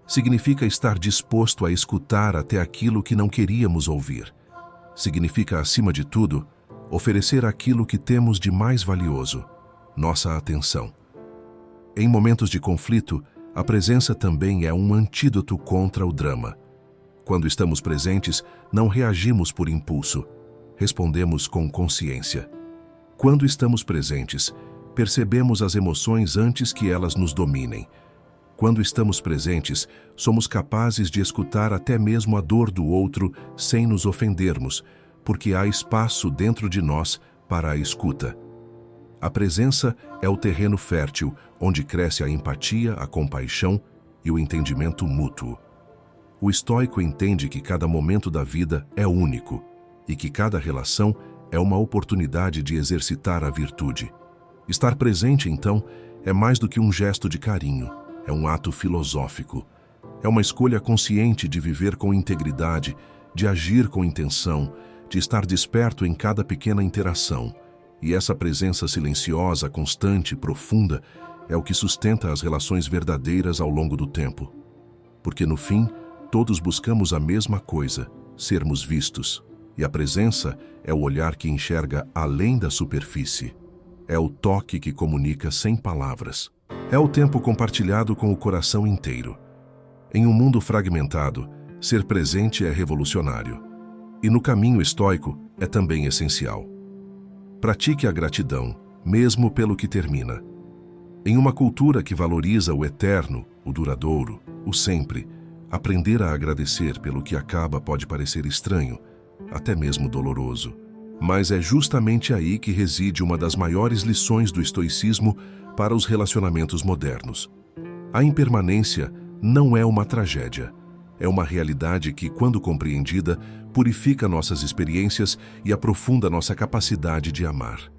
Speaker 1: Significa estar disposto a escutar até aquilo que não queríamos ouvir. Significa, acima de tudo, oferecer aquilo que temos de mais valioso, nossa atenção. Em momentos de conflito, a presença também é um antídoto contra o drama. Quando estamos presentes, não reagimos por impulso, respondemos com consciência. Quando estamos presentes, percebemos as emoções antes que elas nos dominem. Quando estamos presentes, somos capazes de escutar até mesmo a dor do outro sem nos ofendermos, porque há espaço dentro de nós para a escuta. A presença é o terreno fértil onde cresce a empatia, a compaixão e o entendimento mútuo. O estoico entende que cada momento da vida é único e que cada relação é uma oportunidade de exercitar a virtude. Estar presente, então, é mais do que um gesto de carinho, é um ato filosófico. É uma escolha consciente de viver com integridade, de agir com intenção, de estar desperto em cada pequena interação. E essa presença silenciosa, constante, profunda, é o que sustenta as relações verdadeiras ao longo do tempo. Porque, no fim, todos buscamos a mesma coisa, sermos vistos. E a presença é o olhar que enxerga além da superfície. É o toque que comunica sem palavras. É o tempo compartilhado com o coração inteiro. Em um mundo fragmentado, ser presente é revolucionário. E no caminho estoico é também essencial. Pratique a gratidão, mesmo pelo que termina. Em uma cultura que valoriza o eterno, o duradouro, o sempre, aprender a agradecer pelo que acaba pode parecer estranho, até mesmo doloroso. Mas é justamente aí que reside uma das maiores lições do estoicismo para os relacionamentos modernos. A impermanência não é uma tragédia. É uma realidade que, quando compreendida, purifica nossas experiências e aprofunda nossa capacidade de amar.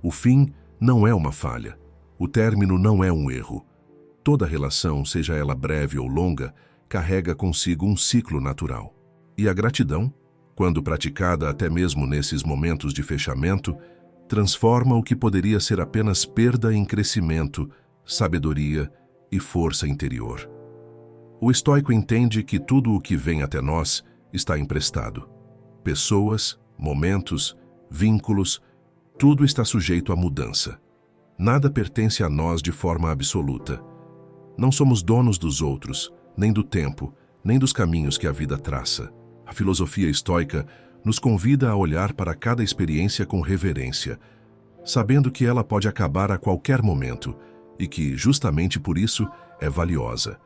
Speaker 1: O fim não é uma falha. O término não é um erro. Toda relação, seja ela breve ou longa, carrega consigo um ciclo natural. E a gratidão, quando praticada até mesmo nesses momentos de fechamento, transforma o que poderia ser apenas perda em crescimento, sabedoria e força interior. O estoico entende que tudo o que vem até nós está emprestado. Pessoas, momentos, vínculos, tudo está sujeito à mudança. Nada pertence a nós de forma absoluta. Não somos donos dos outros, nem do tempo, nem dos caminhos que a vida traça. A filosofia estoica nos convida a olhar para cada experiência com reverência, sabendo que ela pode acabar a qualquer momento e que, justamente por isso, é valiosa.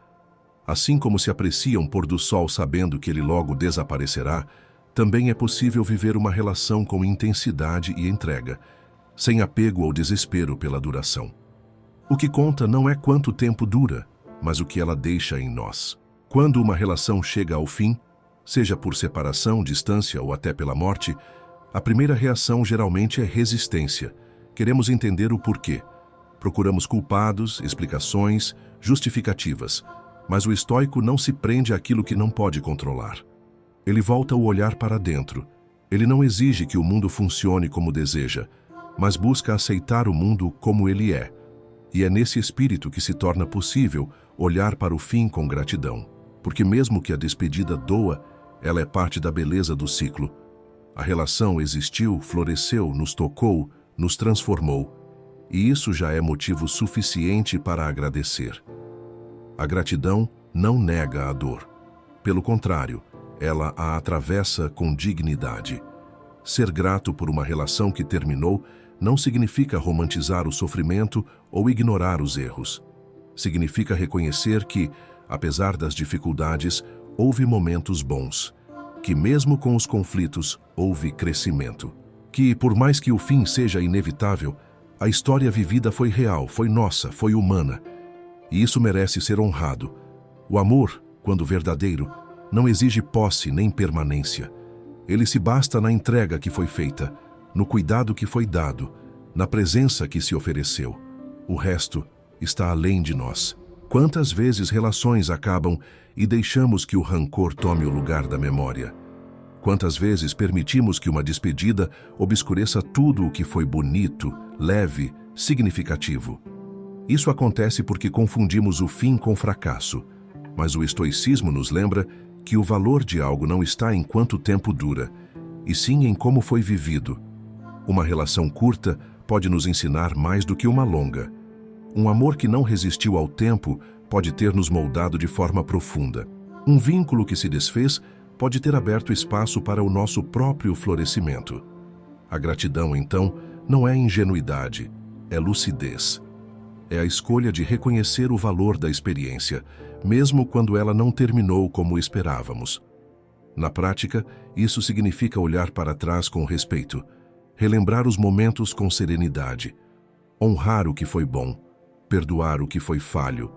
Speaker 1: Assim como se aprecia um pôr do sol sabendo que ele logo desaparecerá, também é possível viver uma relação com intensidade e entrega, sem apego ou desespero pela duração. O que conta não é quanto tempo dura, mas o que ela deixa em nós. Quando uma relação chega ao fim, seja por separação, distância ou até pela morte, a primeira reação geralmente é resistência. Queremos entender o porquê. Procuramos culpados, explicações, justificativas. Mas o estoico não se prende àquilo que não pode controlar. Ele volta o olhar para dentro. Ele não exige que o mundo funcione como deseja, mas busca aceitar o mundo como ele é. E é nesse espírito que se torna possível olhar para o fim com gratidão. Porque mesmo que a despedida doa, ela é parte da beleza do ciclo. A relação existiu, floresceu, nos tocou, nos transformou. E isso já é motivo suficiente para agradecer. A gratidão não nega a dor. Pelo contrário, ela a atravessa com dignidade. Ser grato por uma relação que terminou não significa romantizar o sofrimento ou ignorar os erros. Significa reconhecer que, apesar das dificuldades, houve momentos bons, que mesmo com os conflitos houve crescimento, que por mais que o fim seja inevitável, a história vivida foi real, foi nossa, foi humana, e isso merece ser honrado. O amor, quando verdadeiro, não exige posse nem permanência. Ele se basta na entrega que foi feita, no cuidado que foi dado, na presença que se ofereceu. O resto está além de nós. Quantas vezes relações acabam e deixamos que o rancor tome o lugar da memória? Quantas vezes permitimos que uma despedida obscureça tudo o que foi bonito, leve, significativo? Isso acontece porque confundimos o fim com fracasso, mas o estoicismo nos lembra que o valor de algo não está em quanto tempo dura, e sim em como foi vivido. Uma relação curta pode nos ensinar mais do que uma longa. Um amor que não resistiu ao tempo pode ter nos moldado de forma profunda. Um vínculo que se desfez pode ter aberto espaço para o nosso próprio florescimento. A gratidão, então, não é ingenuidade, é lucidez. É a escolha de reconhecer o valor da experiência, mesmo quando ela não terminou como esperávamos. Na prática, isso significa olhar para trás com respeito, relembrar os momentos com serenidade, honrar o que foi bom, perdoar o que foi falho,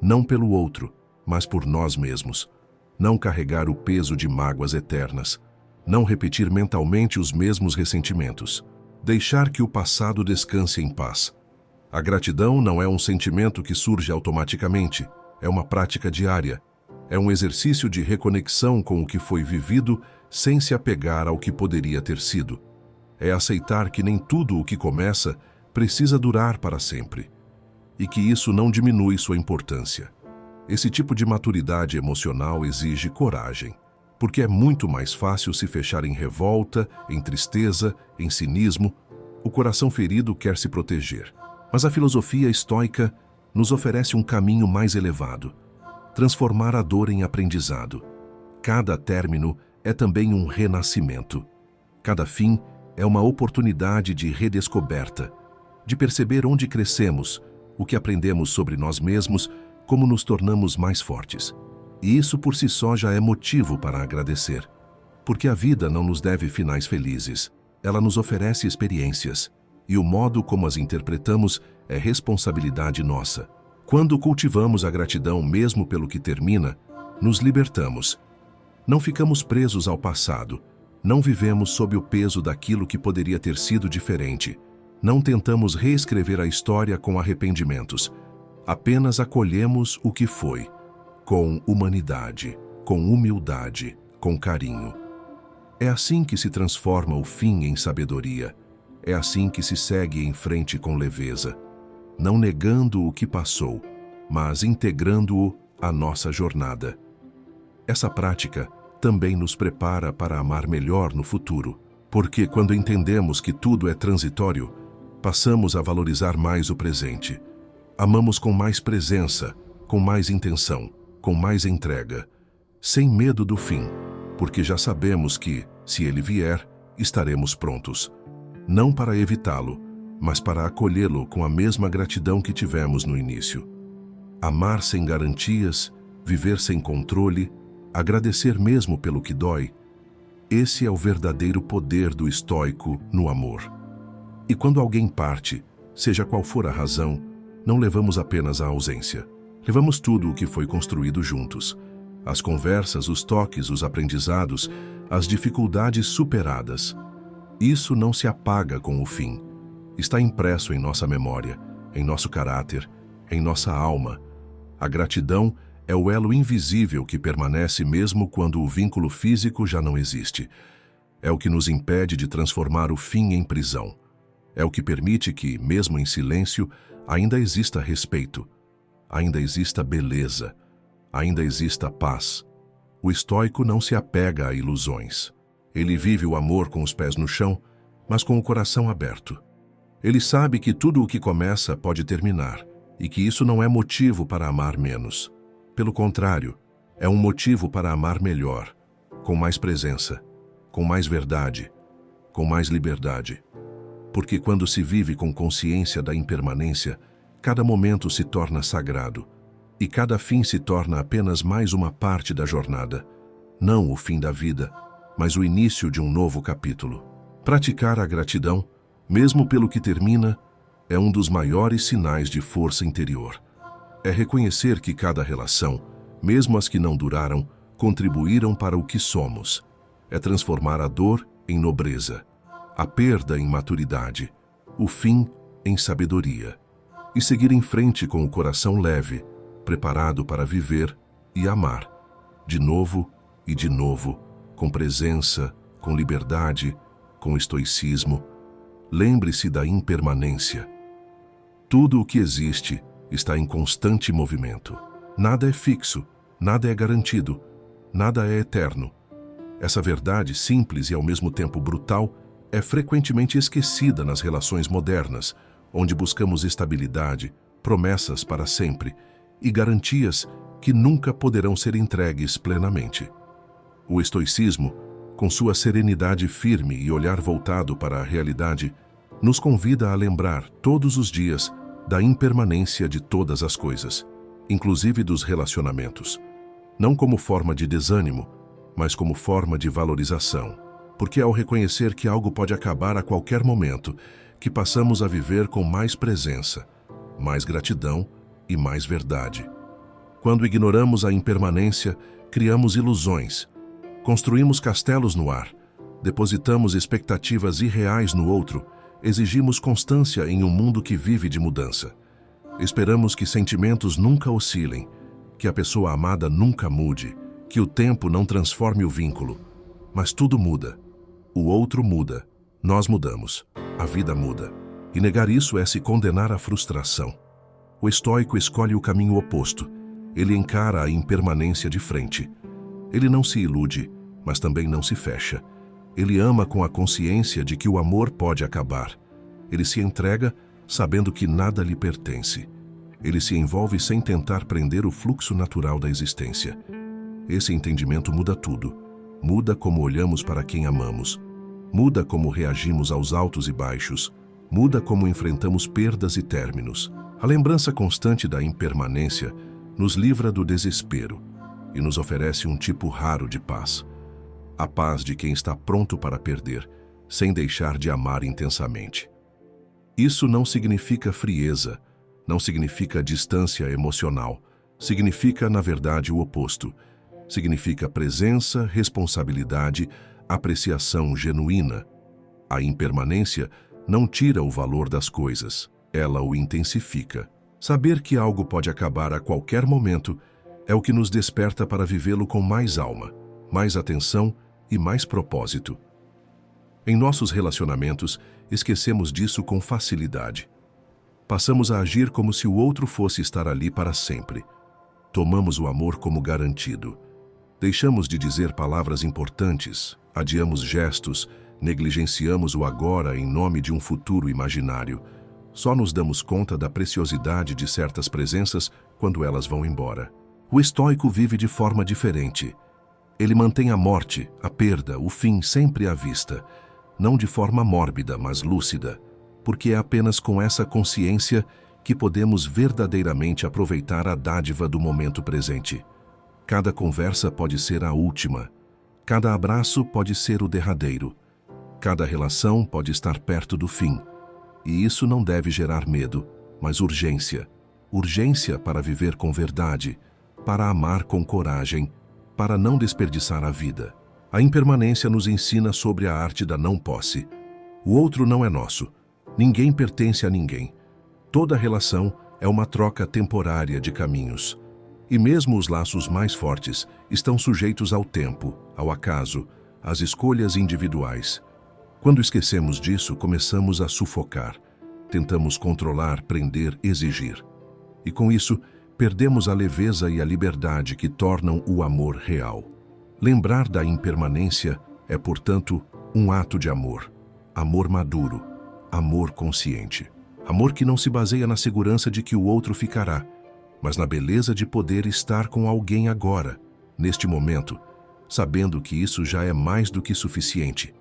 Speaker 1: não pelo outro, mas por nós mesmos, não carregar o peso de mágoas eternas, não repetir mentalmente os mesmos ressentimentos, deixar que o passado descanse em paz. A gratidão não é um sentimento que surge automaticamente, é uma prática diária. É um exercício de reconexão com o que foi vivido sem se apegar ao que poderia ter sido. É aceitar que nem tudo o que começa precisa durar para sempre, e que isso não diminui sua importância. Esse tipo de maturidade emocional exige coragem, porque é muito mais fácil se fechar em revolta, em tristeza, em cinismo. O coração ferido quer se proteger. Mas a filosofia estoica nos oferece um caminho mais elevado: transformar a dor em aprendizado. Cada término é também um renascimento. Cada fim é uma oportunidade de redescoberta, de perceber onde crescemos, o que aprendemos sobre nós mesmos, como nos tornamos mais fortes. E isso por si só já é motivo para agradecer. Porque a vida não nos deve finais felizes. Ela nos oferece experiências. E o modo como as interpretamos é responsabilidade nossa. Quando cultivamos a gratidão mesmo pelo que termina, nos libertamos. Não ficamos presos ao passado. Não vivemos sob o peso daquilo que poderia ter sido diferente. Não tentamos reescrever a história com arrependimentos. Apenas acolhemos o que foi, com humanidade, com humildade, com carinho. É assim que se transforma o fim em sabedoria. É assim que se segue em frente com leveza, não negando o que passou, mas integrando-o à nossa jornada. Essa prática também nos prepara para amar melhor no futuro, porque quando entendemos que tudo é transitório, passamos a valorizar mais o presente. Amamos com mais presença, com mais intenção, com mais entrega, sem medo do fim, porque já sabemos que, se ele vier, estaremos prontos. Não para evitá-lo, mas para acolhê-lo com a mesma gratidão que tivemos no início. Amar sem garantias, viver sem controle, agradecer mesmo pelo que dói, esse é o verdadeiro poder do estoico no amor. E quando alguém parte, seja qual for a razão, não levamos apenas a ausência. Levamos tudo o que foi construído juntos. As conversas, os toques, os aprendizados, as dificuldades superadas. Isso não se apaga com o fim. Está impresso em nossa memória, em nosso caráter, em nossa alma. A gratidão é o elo invisível que permanece mesmo quando o vínculo físico já não existe. É o que nos impede de transformar o fim em prisão. É o que permite que, mesmo em silêncio, ainda exista respeito, ainda exista beleza, ainda exista paz. O estoico não se apega a ilusões. Ele vive o amor com os pés no chão, mas com o coração aberto. Ele sabe que tudo o que começa pode terminar, e que isso não é motivo para amar menos. Pelo contrário, é um motivo para amar melhor, com mais presença, com mais verdade, com mais liberdade. Porque quando se vive com consciência da impermanência, cada momento se torna sagrado, e cada fim se torna apenas mais uma parte da jornada, não o fim da vida, mas o início de um novo capítulo. Praticar a gratidão, mesmo pelo que termina, é um dos maiores sinais de força interior. É reconhecer que cada relação, mesmo as que não duraram, contribuíram para o que somos. É transformar a dor em nobreza, a perda em maturidade, o fim em sabedoria. E seguir em frente com o coração leve, preparado para viver e amar, de novo e de novo, com presença, com liberdade, com estoicismo. Lembre-se da impermanência. Tudo o que existe está em constante movimento. Nada é fixo, nada é garantido, nada é eterno. Essa verdade simples e ao mesmo tempo brutal é frequentemente esquecida nas relações modernas, onde buscamos estabilidade, promessas para sempre e garantias que nunca poderão ser entregues plenamente. O estoicismo, com sua serenidade firme e olhar voltado para a realidade, nos convida a lembrar todos os dias da impermanência de todas as coisas, inclusive dos relacionamentos, não como forma de desânimo, mas como forma de valorização, porque ao reconhecer que algo pode acabar a qualquer momento, que passamos a viver com mais presença, mais gratidão e mais verdade. Quando ignoramos a impermanência, criamos ilusões, construímos castelos no ar, depositamos expectativas irreais no outro, exigimos constância em um mundo que vive de mudança. Esperamos que sentimentos nunca oscilem, que a pessoa amada nunca mude, que o tempo não transforme o vínculo. Mas tudo muda. O outro muda. Nós mudamos. A vida muda. E negar isso é se condenar à frustração. O estoico escolhe o caminho oposto. Ele encara a impermanência de frente. Ele não se ilude, mas também não se fecha. Ele ama com a consciência de que o amor pode acabar. Ele se entrega sabendo que nada lhe pertence. Ele se envolve sem tentar prender o fluxo natural da existência. Esse entendimento muda tudo. Muda como olhamos para quem amamos. Muda como reagimos aos altos e baixos. Muda como enfrentamos perdas e términos. A lembrança constante da impermanência nos livra do desespero e nos oferece um tipo raro de paz. A paz de quem está pronto para perder, sem deixar de amar intensamente. Isso não significa frieza, não significa distância emocional. Significa, na verdade, o oposto. Significa presença, responsabilidade, apreciação genuína. A impermanência não tira o valor das coisas, ela o intensifica. Saber que algo pode acabar a qualquer momento é o que nos desperta para vivê-lo com mais alma, mais atenção e mais propósito. Em nossos relacionamentos, esquecemos disso com facilidade. Passamos a agir como se o outro fosse estar ali para sempre. Tomamos o amor como garantido. Deixamos de dizer palavras importantes, adiamos gestos, negligenciamos o agora em nome de um futuro imaginário. Só nos damos conta da preciosidade de certas presenças quando elas vão embora. O estoico vive de forma diferente. Ele mantém a morte, a perda, o fim sempre à vista, não de forma mórbida, mas lúcida, porque é apenas com essa consciência que podemos verdadeiramente aproveitar a dádiva do momento presente. Cada conversa pode ser a última, cada abraço pode ser o derradeiro, cada relação pode estar perto do fim. E isso não deve gerar medo, mas urgência. Urgência para viver com verdade, para amar com coragem, para não desperdiçar a vida. A impermanência nos ensina sobre a arte da não posse. O outro não é nosso. Ninguém pertence a ninguém. Toda relação é uma troca temporária de caminhos. E mesmo os laços mais fortes estão sujeitos ao tempo, ao acaso, às escolhas individuais. Quando esquecemos disso, começamos a sufocar. Tentamos controlar, prender, exigir. E com isso, perdemos a leveza e a liberdade que tornam o amor real. Lembrar da impermanência é, portanto, um ato de amor. Amor maduro, amor consciente. Amor que não se baseia na segurança de que o outro ficará, mas na beleza de poder estar com alguém agora, neste momento, sabendo que isso já é mais do que suficiente.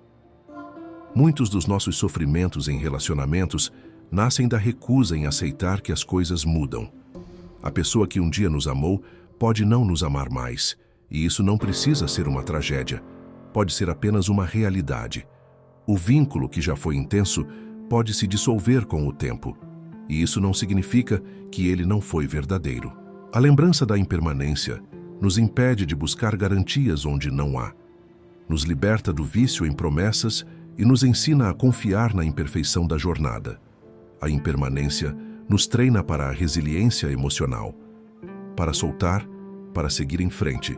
Speaker 1: Muitos dos nossos sofrimentos em relacionamentos nascem da recusa em aceitar que as coisas mudam. A pessoa que um dia nos amou pode não nos amar mais, e isso não precisa ser uma tragédia. Pode ser apenas uma realidade. O vínculo que já foi intenso pode se dissolver com o tempo, e isso não significa que ele não foi verdadeiro. A lembrança da impermanência nos impede de buscar garantias onde não há, nos liberta do vício em promessas e nos ensina a confiar na imperfeição da jornada. A impermanência nos treina para a resiliência emocional, para soltar, para seguir em frente,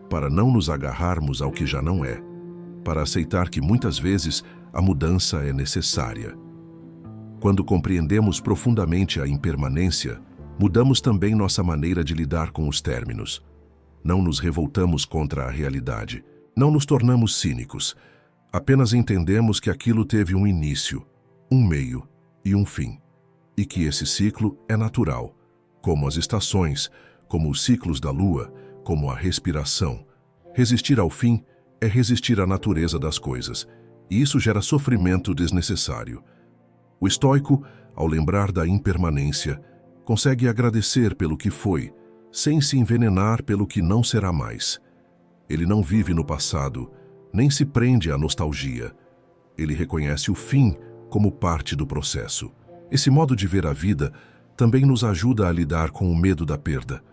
Speaker 1: para não nos agarrarmos ao que já não é, para aceitar que muitas vezes a mudança é necessária. Quando compreendemos profundamente a impermanência, mudamos também nossa maneira de lidar com os términos. Não nos revoltamos contra a realidade, não nos tornamos cínicos, apenas entendemos que aquilo teve um início, um meio e um fim, e que esse ciclo é natural, como as estações, como os ciclos da lua, como a respiração. Resistir ao fim é resistir à natureza das coisas, e isso gera sofrimento desnecessário. O estoico, ao lembrar da impermanência, consegue agradecer pelo que foi, sem se envenenar pelo que não será mais. Ele não vive no passado, nem se prende à nostalgia. Ele reconhece o fim como parte do processo. Esse modo de ver a vida também nos ajuda a lidar com o medo da perda.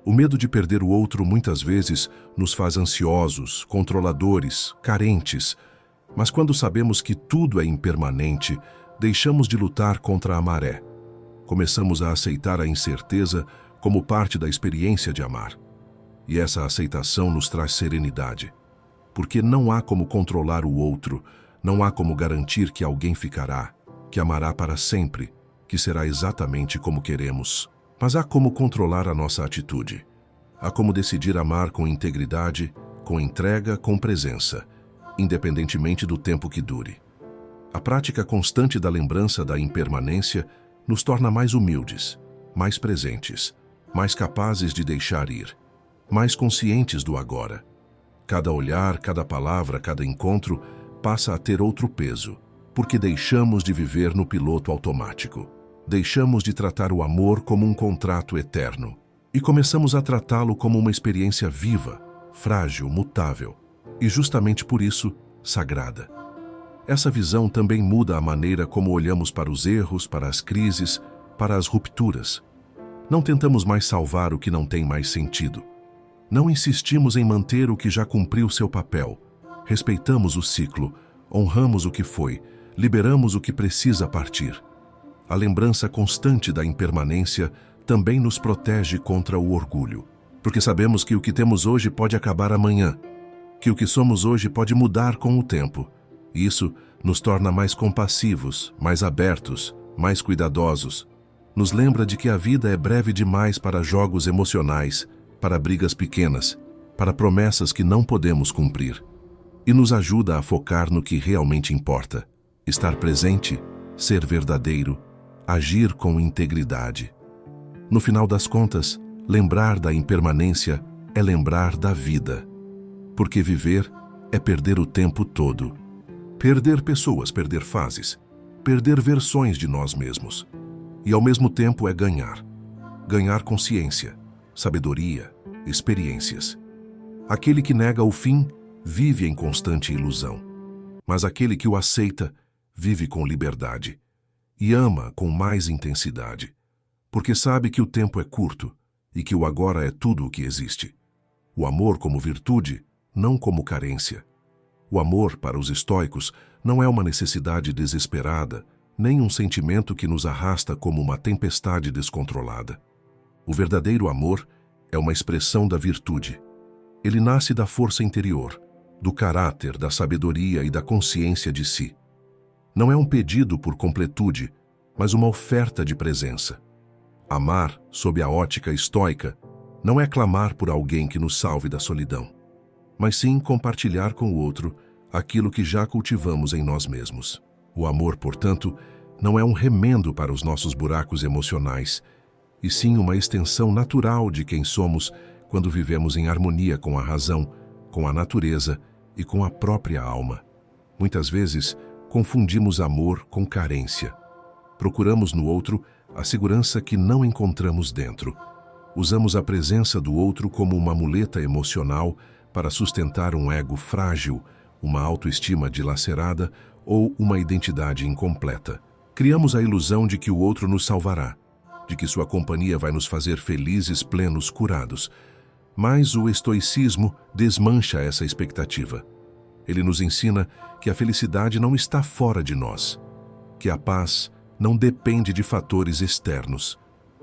Speaker 1: O medo de perder o outro muitas vezes nos faz ansiosos, controladores, carentes. Mas quando sabemos que tudo é impermanente, deixamos de lutar contra a maré. Começamos a aceitar a incerteza como parte da experiência de amar. E essa aceitação nos traz serenidade. Porque não há como controlar o outro, não há como garantir que alguém ficará, que amará para sempre, que será exatamente como queremos. Mas há como controlar a nossa atitude. Há como decidir amar com integridade, com entrega, com presença, independentemente do tempo que dure. A prática constante da lembrança da impermanência nos torna mais humildes, mais presentes, mais capazes de deixar ir, mais conscientes do agora. Cada olhar, cada palavra, cada encontro passa a ter outro peso, porque deixamos de viver no piloto automático. Deixamos de tratar o amor como um contrato eterno e começamos a tratá-lo como uma experiência viva, frágil, mutável e, justamente por isso, sagrada. Essa visão também muda a maneira como olhamos para os erros, para as crises, para as rupturas. Não tentamos mais salvar o que não tem mais sentido. Não insistimos em manter o que já cumpriu seu papel. Respeitamos o ciclo, honramos o que foi, liberamos o que precisa partir. A lembrança constante da impermanência também nos protege contra o orgulho, porque sabemos que o que temos hoje pode acabar amanhã, que o que somos hoje pode mudar com o tempo. Isso nos torna mais compassivos, mais abertos, mais cuidadosos. Nos lembra de que a vida é breve demais para jogos emocionais, para brigas pequenas, para promessas que não podemos cumprir. E nos ajuda a focar no que realmente importa, estar presente, ser verdadeiro, agir com integridade. No final das contas, lembrar da impermanência é lembrar da vida. Porque viver é perder o tempo todo. Perder pessoas, perder fases, perder versões de nós mesmos. E ao mesmo tempo é ganhar. Ganhar consciência, sabedoria, experiências. Aquele que nega o fim vive em constante ilusão. Mas aquele que o aceita vive com liberdade. E ama com mais intensidade, porque sabe que o tempo é curto e que o agora é tudo o que existe. O amor como virtude, não como carência. O amor, para os estoicos, não é uma necessidade desesperada, nem um sentimento que nos arrasta como uma tempestade descontrolada. O verdadeiro amor é uma expressão da virtude. Ele nasce da força interior, do caráter, da sabedoria e da consciência de si. Não é um pedido por completude, mas uma oferta de presença. Amar, sob a ótica estoica, não é clamar por alguém que nos salve da solidão, mas sim compartilhar com o outro aquilo que já cultivamos em nós mesmos. O amor, portanto, não é um remendo para os nossos buracos emocionais, e sim uma extensão natural de quem somos quando vivemos em harmonia com a razão, com a natureza e com a própria alma. Muitas vezes, confundimos amor com carência. Procuramos no outro a segurança que não encontramos dentro. Usamos a presença do outro como uma muleta emocional para sustentar um ego frágil, uma autoestima dilacerada ou uma identidade incompleta. Criamos a ilusão de que o outro nos salvará, de que sua companhia vai nos fazer felizes, plenos, curados. Mas o estoicismo desmancha essa expectativa. Ele nos ensina que a felicidade não está fora de nós, que a paz não depende de fatores externos,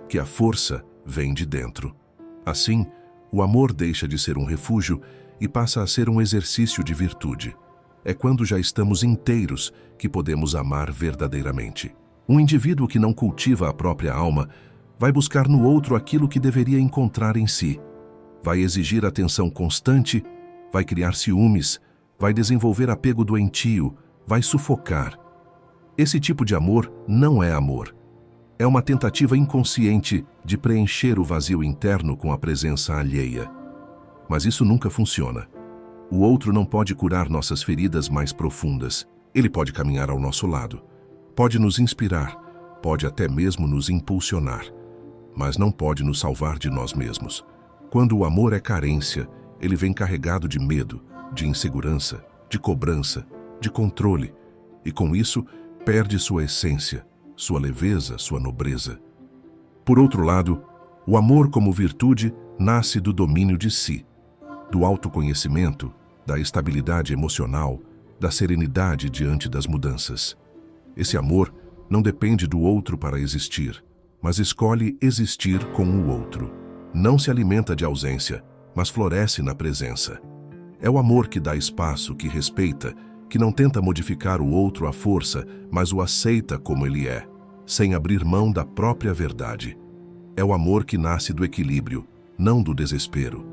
Speaker 1: que a força vem de dentro. Assim, o amor deixa de ser um refúgio e passa a ser um exercício de virtude. É quando já estamos inteiros que podemos amar verdadeiramente. Um indivíduo que não cultiva a própria alma vai buscar no outro aquilo que deveria encontrar em si. Vai exigir atenção constante, vai criar ciúmes, vai desenvolver apego doentio, vai sufocar. Esse tipo de amor não é amor. É uma tentativa inconsciente de preencher o vazio interno com a presença alheia. Mas isso nunca funciona. O outro não pode curar nossas feridas mais profundas. Ele pode caminhar ao nosso lado, pode nos inspirar, pode até mesmo nos impulsionar, mas não pode nos salvar de nós mesmos. Quando o amor é carência, ele vem carregado de medo, de insegurança, de cobrança, de controle, e com isso perde sua essência, sua leveza, sua nobreza. Por outro lado, o amor como virtude nasce do domínio de si, do autoconhecimento, da estabilidade emocional, da serenidade diante das mudanças. Esse amor não depende do outro para existir, mas escolhe existir com o outro. Não se alimenta de ausência, mas floresce na presença. É o amor que dá espaço, que respeita, que não tenta modificar o outro à força, mas o aceita como ele é, sem abrir mão da própria verdade. É o amor que nasce do equilíbrio, não do desespero,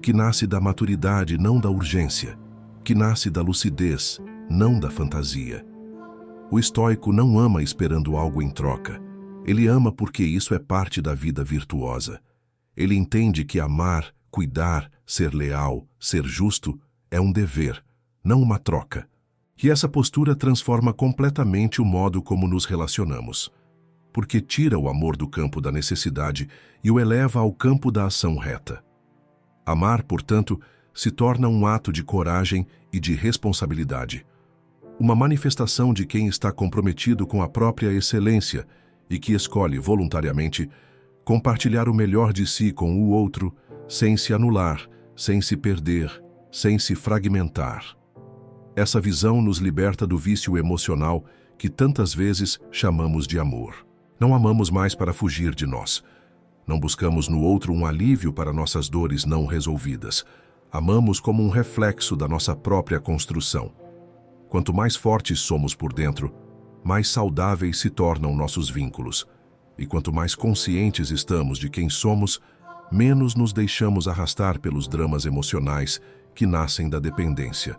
Speaker 1: que nasce da maturidade, não da urgência, que nasce da lucidez, não da fantasia. O estoico não ama esperando algo em troca. Ele ama porque isso é parte da vida virtuosa. Ele entende que amar, cuidar, ser leal, ser justo é um dever, não uma troca. E essa postura transforma completamente o modo como nos relacionamos, porque tira o amor do campo da necessidade e o eleva ao campo da ação reta. Amar, portanto, se torna um ato de coragem e de responsabilidade, uma manifestação de quem está comprometido com a própria excelência e que escolhe voluntariamente compartilhar o melhor de si com o outro, sem se anular, sem se perder, sem se fragmentar. Essa visão nos liberta do vício emocional que tantas vezes chamamos de amor. Não amamos mais para fugir de nós. Não buscamos no outro um alívio para nossas dores não resolvidas. Amamos como um reflexo da nossa própria construção. Quanto mais fortes somos por dentro, mais saudáveis se tornam nossos vínculos. E quanto mais conscientes estamos de quem somos, menos nos deixamos arrastar pelos dramas emocionais que nascem da dependência.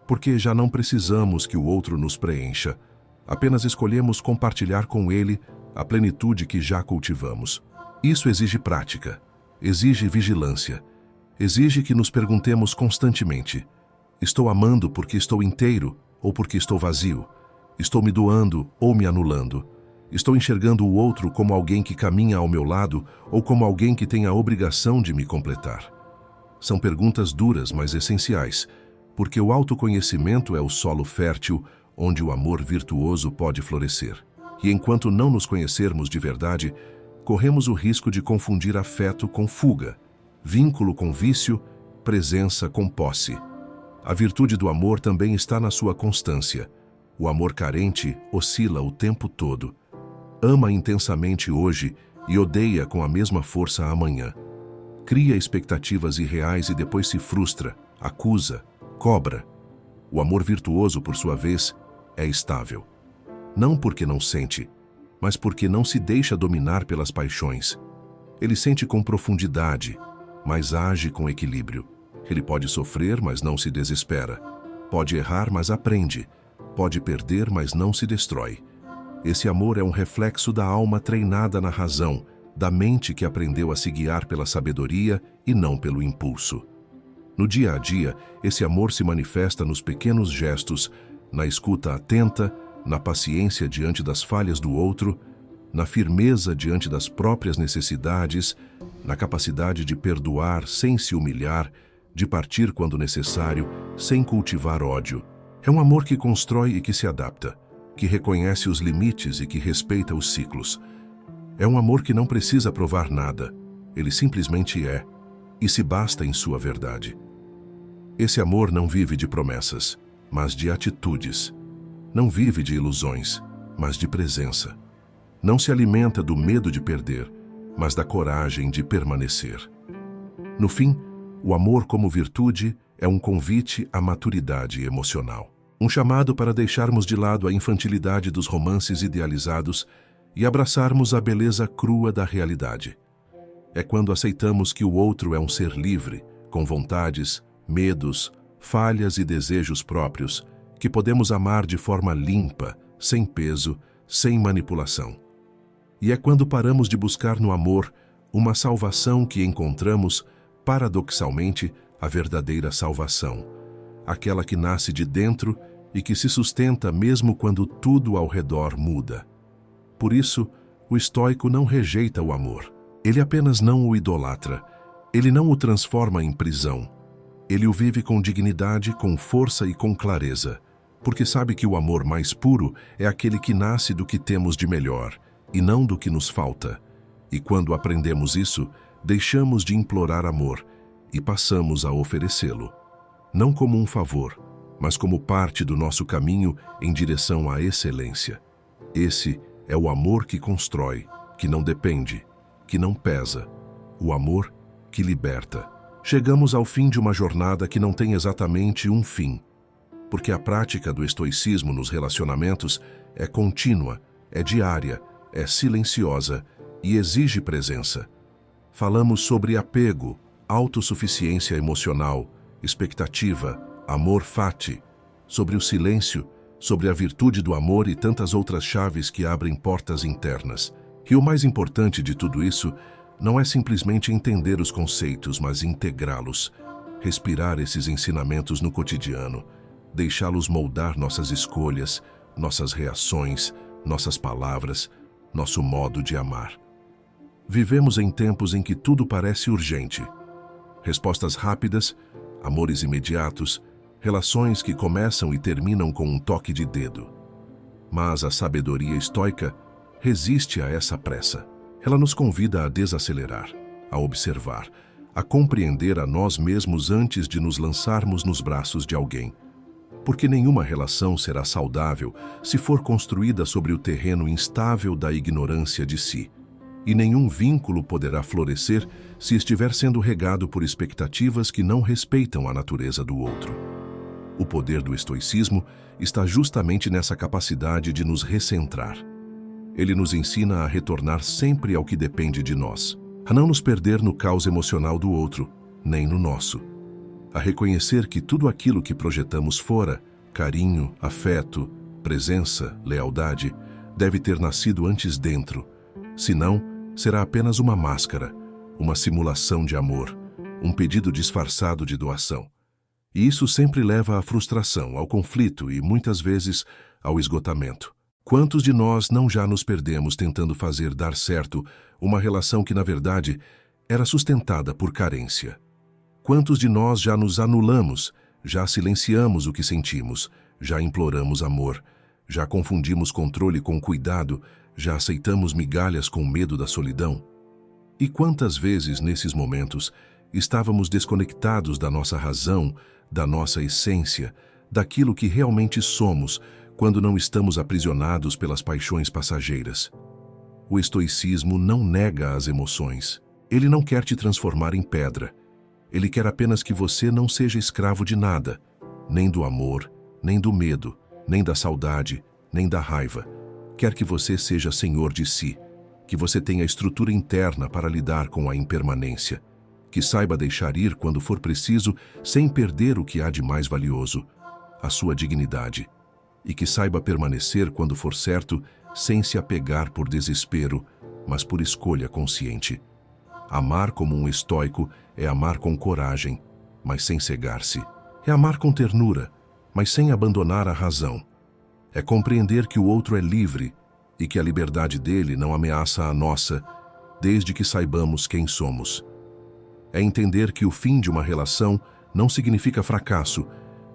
Speaker 1: Porque já não precisamos que o outro nos preencha, apenas escolhemos compartilhar com ele a plenitude que já cultivamos. Isso exige prática, exige vigilância, exige que nos perguntemos constantemente: estou amando porque estou inteiro ou porque estou vazio? Estou me doando ou me anulando? Estou enxergando o outro como alguém que caminha ao meu lado ou como alguém que tem a obrigação de me completar? São perguntas duras, mas essenciais, porque o autoconhecimento é o solo fértil onde o amor virtuoso pode florescer. E enquanto não nos conhecermos de verdade, corremos o risco de confundir afeto com fuga, vínculo com vício, presença com posse. A virtude do amor também está na sua constância. O amor carente oscila o tempo todo. Ama intensamente hoje e odeia com a mesma força amanhã. Cria expectativas irreais e depois se frustra, acusa, cobra. O amor virtuoso, por sua vez, é estável. Não porque não sente, mas porque não se deixa dominar pelas paixões. Ele sente com profundidade, mas age com equilíbrio. Ele pode sofrer, mas não se desespera. Pode errar, mas aprende. Pode perder, mas não se destrói. Esse amor é um reflexo da alma treinada na razão, da mente que aprendeu a se guiar pela sabedoria e não pelo impulso. No dia a dia, esse amor se manifesta nos pequenos gestos, na escuta atenta, na paciência diante das falhas do outro, na firmeza diante das próprias necessidades, na capacidade de perdoar sem se humilhar, de partir quando necessário, sem cultivar ódio. É um amor que constrói e que se adapta, que reconhece os limites e que respeita os ciclos. É um amor que não precisa provar nada, ele simplesmente é. e se basta em sua verdade. Esse amor não vive de promessas, mas de atitudes. Não vive de ilusões, mas de presença. Não se alimenta do medo de perder, mas da coragem de permanecer. No fim, o amor como virtude é um convite à maturidade emocional. Um chamado para deixarmos de lado a infantilidade dos romances idealizados e abraçarmos a beleza crua da realidade. É quando aceitamos que o outro é um ser livre, com vontades, medos, falhas e desejos próprios, que podemos amar de forma limpa, sem peso, sem manipulação. E é quando paramos de buscar no amor uma salvação que encontramos, paradoxalmente, a verdadeira salvação, aquela que nasce de dentro e que se sustenta mesmo quando tudo ao redor muda. Por isso, o estoico não rejeita o amor. Ele apenas não o idolatra. Ele não o transforma em prisão. Ele o vive com dignidade, com força e com clareza, porque sabe que o amor mais puro é aquele que nasce do que temos de melhor, e não do que nos falta. E quando aprendemos isso, deixamos de implorar amor e passamos a oferecê-lo, não como um favor, mas como parte do nosso caminho em direção à excelência. Esse é o amor que constrói, que não depende, que não pesa, o amor que liberta. Chegamos ao fim de uma jornada que não tem exatamente um fim, porque a prática do estoicismo nos relacionamentos é contínua, é diária, é silenciosa e exige presença. Falamos sobre apego, autossuficiência emocional, expectativa, amor fati, sobre o silêncio, sobre a virtude do amor e tantas outras chaves que abrem portas internas. E o mais importante de tudo isso não é simplesmente entender os conceitos, mas integrá-los, respirar esses ensinamentos no cotidiano, deixá-los moldar nossas escolhas, nossas reações, nossas palavras, nosso modo de amar. Vivemos em tempos em que tudo parece urgente. Respostas rápidas, amores imediatos, relações que começam e terminam com um toque de dedo. Mas a sabedoria estoica resiste a essa pressa. Ela nos convida a desacelerar, a observar, a compreender a nós mesmos antes de nos lançarmos nos braços de alguém. Porque nenhuma relação será saudável se for construída sobre o terreno instável da ignorância de si. E nenhum vínculo poderá florescer se estiver sendo regado por expectativas que não respeitam a natureza do outro. O poder do estoicismo está justamente nessa capacidade de nos recentrar. Ele nos ensina a retornar sempre ao que depende de nós, a não nos perder no caos emocional do outro, nem no nosso. A reconhecer que tudo aquilo que projetamos fora, carinho, afeto, presença, lealdade, deve ter nascido antes dentro. Senão, será apenas uma máscara, uma simulação de amor, um pedido disfarçado de doação. E isso sempre leva à frustração, ao conflito e, muitas vezes, ao esgotamento. Quantos de nós não já nos perdemos tentando fazer dar certo uma relação que, na verdade, era sustentada por carência? Quantos de nós já nos anulamos, já silenciamos o que sentimos, já imploramos amor, já confundimos controle com cuidado, já aceitamos migalhas com medo da solidão? E quantas vezes, nesses momentos, estávamos desconectados da nossa razão, da nossa essência, daquilo que realmente somos, quando não estamos aprisionados pelas paixões passageiras? O estoicismo não nega as emoções. Ele não quer te transformar em pedra. Ele quer apenas que você não seja escravo de nada, nem do amor, nem do medo, nem da saudade, nem da raiva. Quer que você seja senhor de si, que você tenha estrutura interna para lidar com a impermanência, que saiba deixar ir quando for preciso, sem perder o que há de mais valioso, a sua dignidade, e que saiba permanecer quando for certo, sem se apegar por desespero, mas por escolha consciente. Amar como um estoico é amar com coragem, mas sem cegar-se. É amar com ternura, mas sem abandonar a razão. É compreender que o outro é livre e que a liberdade dele não ameaça a nossa, desde que saibamos quem somos. É entender que o fim de uma relação não significa fracasso,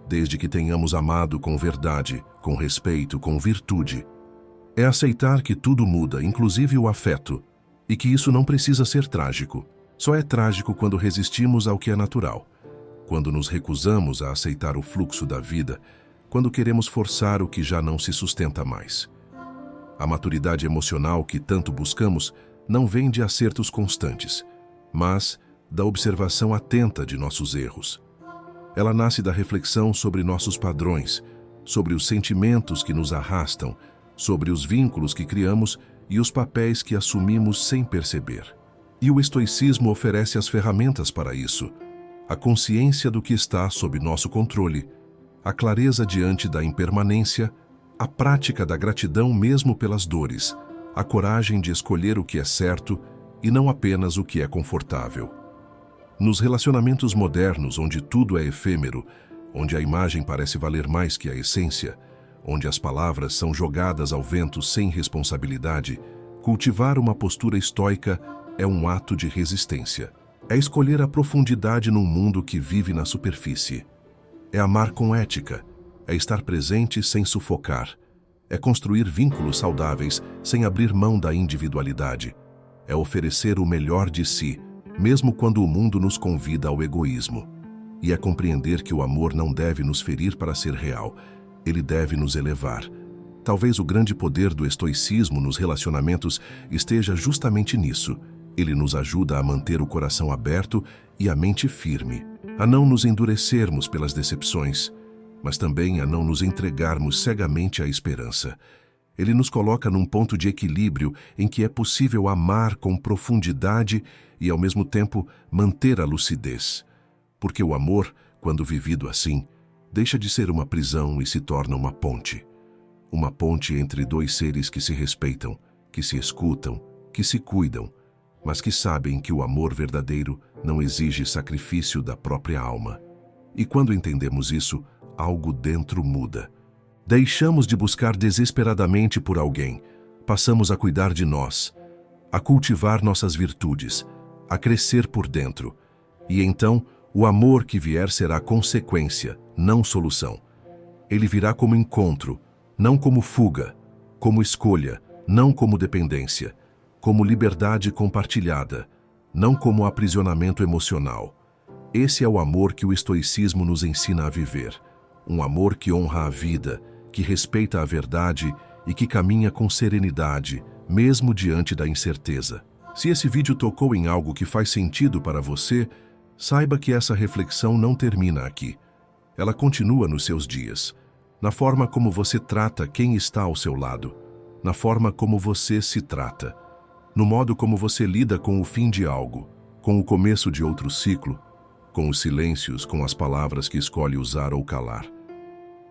Speaker 1: desde que tenhamos amado com verdade, com respeito, com virtude. É aceitar que tudo muda, inclusive o afeto, e que isso não precisa ser trágico. Só é trágico quando resistimos ao que é natural, quando nos recusamos a aceitar o fluxo da vida, quando queremos forçar o que já não se sustenta mais. A maturidade emocional que tanto buscamos não vem de acertos constantes, mas da observação atenta de nossos erros. Ela nasce da reflexão sobre nossos padrões, sobre os sentimentos que nos arrastam, sobre os vínculos que criamos e os papéis que assumimos sem perceber. E o estoicismo oferece as ferramentas para isso: a consciência do que está sob nosso controle, a clareza diante da impermanência, a prática da gratidão mesmo pelas dores, a coragem de escolher o que é certo e não apenas o que é confortável. Nos relacionamentos modernos, onde tudo é efêmero, onde a imagem parece valer mais que a essência, onde as palavras são jogadas ao vento sem responsabilidade, cultivar uma postura estoica é um ato de resistência. É escolher a profundidade num mundo que vive na superfície. É amar com ética, é estar presente sem sufocar, é construir vínculos saudáveis sem abrir mão da individualidade, é oferecer o melhor de si, mesmo quando o mundo nos convida ao egoísmo. E é compreender que o amor não deve nos ferir para ser real, ele deve nos elevar. Talvez o grande poder do estoicismo nos relacionamentos esteja justamente nisso. Ele nos ajuda a manter o coração aberto e a mente firme, a não nos endurecermos pelas decepções, mas também a não nos entregarmos cegamente à esperança. Ele nos coloca num ponto de equilíbrio em que é possível amar com profundidade e, ao mesmo tempo, manter a lucidez. Porque o amor, quando vivido assim, deixa de ser uma prisão e se torna uma ponte. Uma ponte entre dois seres que se respeitam, que se escutam, que se cuidam, mas que sabem que o amor verdadeiro não exige sacrifício da própria alma. E quando entendemos isso, algo dentro muda. Deixamos de buscar desesperadamente por alguém, passamos a cuidar de nós, a cultivar nossas virtudes, a crescer por dentro. E então, o amor que vier será consequência, não solução. Ele virá como encontro, não como fuga, como escolha, não como dependência, como liberdade compartilhada, não como aprisionamento emocional. Esse é o amor que o estoicismo nos ensina a viver. Um amor que honra a vida, que respeita a verdade e que caminha com serenidade, mesmo diante da incerteza. Se esse vídeo tocou em algo que faz sentido para você, saiba que essa reflexão não termina aqui. Ela continua nos seus dias, na forma como você trata quem está ao seu lado, na forma como você se trata, no modo como você lida com o fim de algo, com o começo de outro ciclo, com os silêncios, com as palavras que escolhe usar ou calar.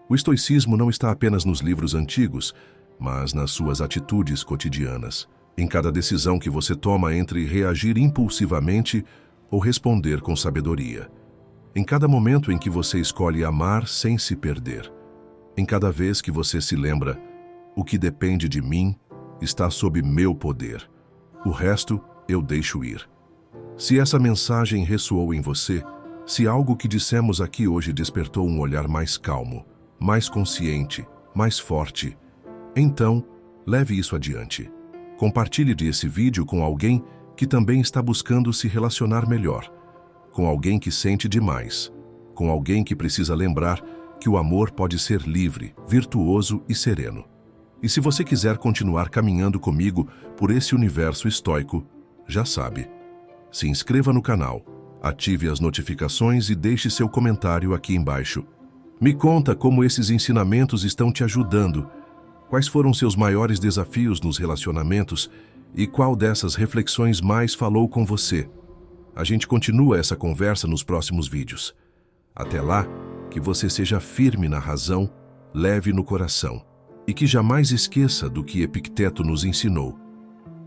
Speaker 1: O estoicismo não está apenas nos livros antigos, mas nas suas atitudes cotidianas, em cada decisão que você toma entre reagir impulsivamente ou responder com sabedoria, em cada momento em que você escolhe amar sem se perder, em cada vez que você se lembra: o que depende de mim está sob meu poder, o resto eu deixo ir. Se essa mensagem ressoou em você, se algo que dissemos aqui hoje despertou um olhar mais calmo, mais consciente, mais forte, então leve isso adiante. Compartilhe esse vídeo com alguém que também está buscando se relacionar melhor, com alguém que sente demais, com alguém que precisa lembrar que o amor pode ser livre, virtuoso e sereno. E se você quiser continuar caminhando comigo por esse universo estoico, já sabe, se inscreva no canal, ative as notificações e deixe seu comentário aqui embaixo. Me conta como esses ensinamentos estão te ajudando, quais foram seus maiores desafios nos relacionamentos e qual dessas reflexões mais falou com você. A gente continua essa conversa nos próximos vídeos. Até lá, que você seja firme na razão, leve no coração e que jamais esqueça do que Epicteto nos ensinou.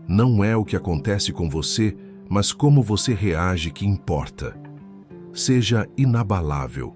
Speaker 1: Não é o que acontece com você, mas como você reage que importa. Seja inabalável.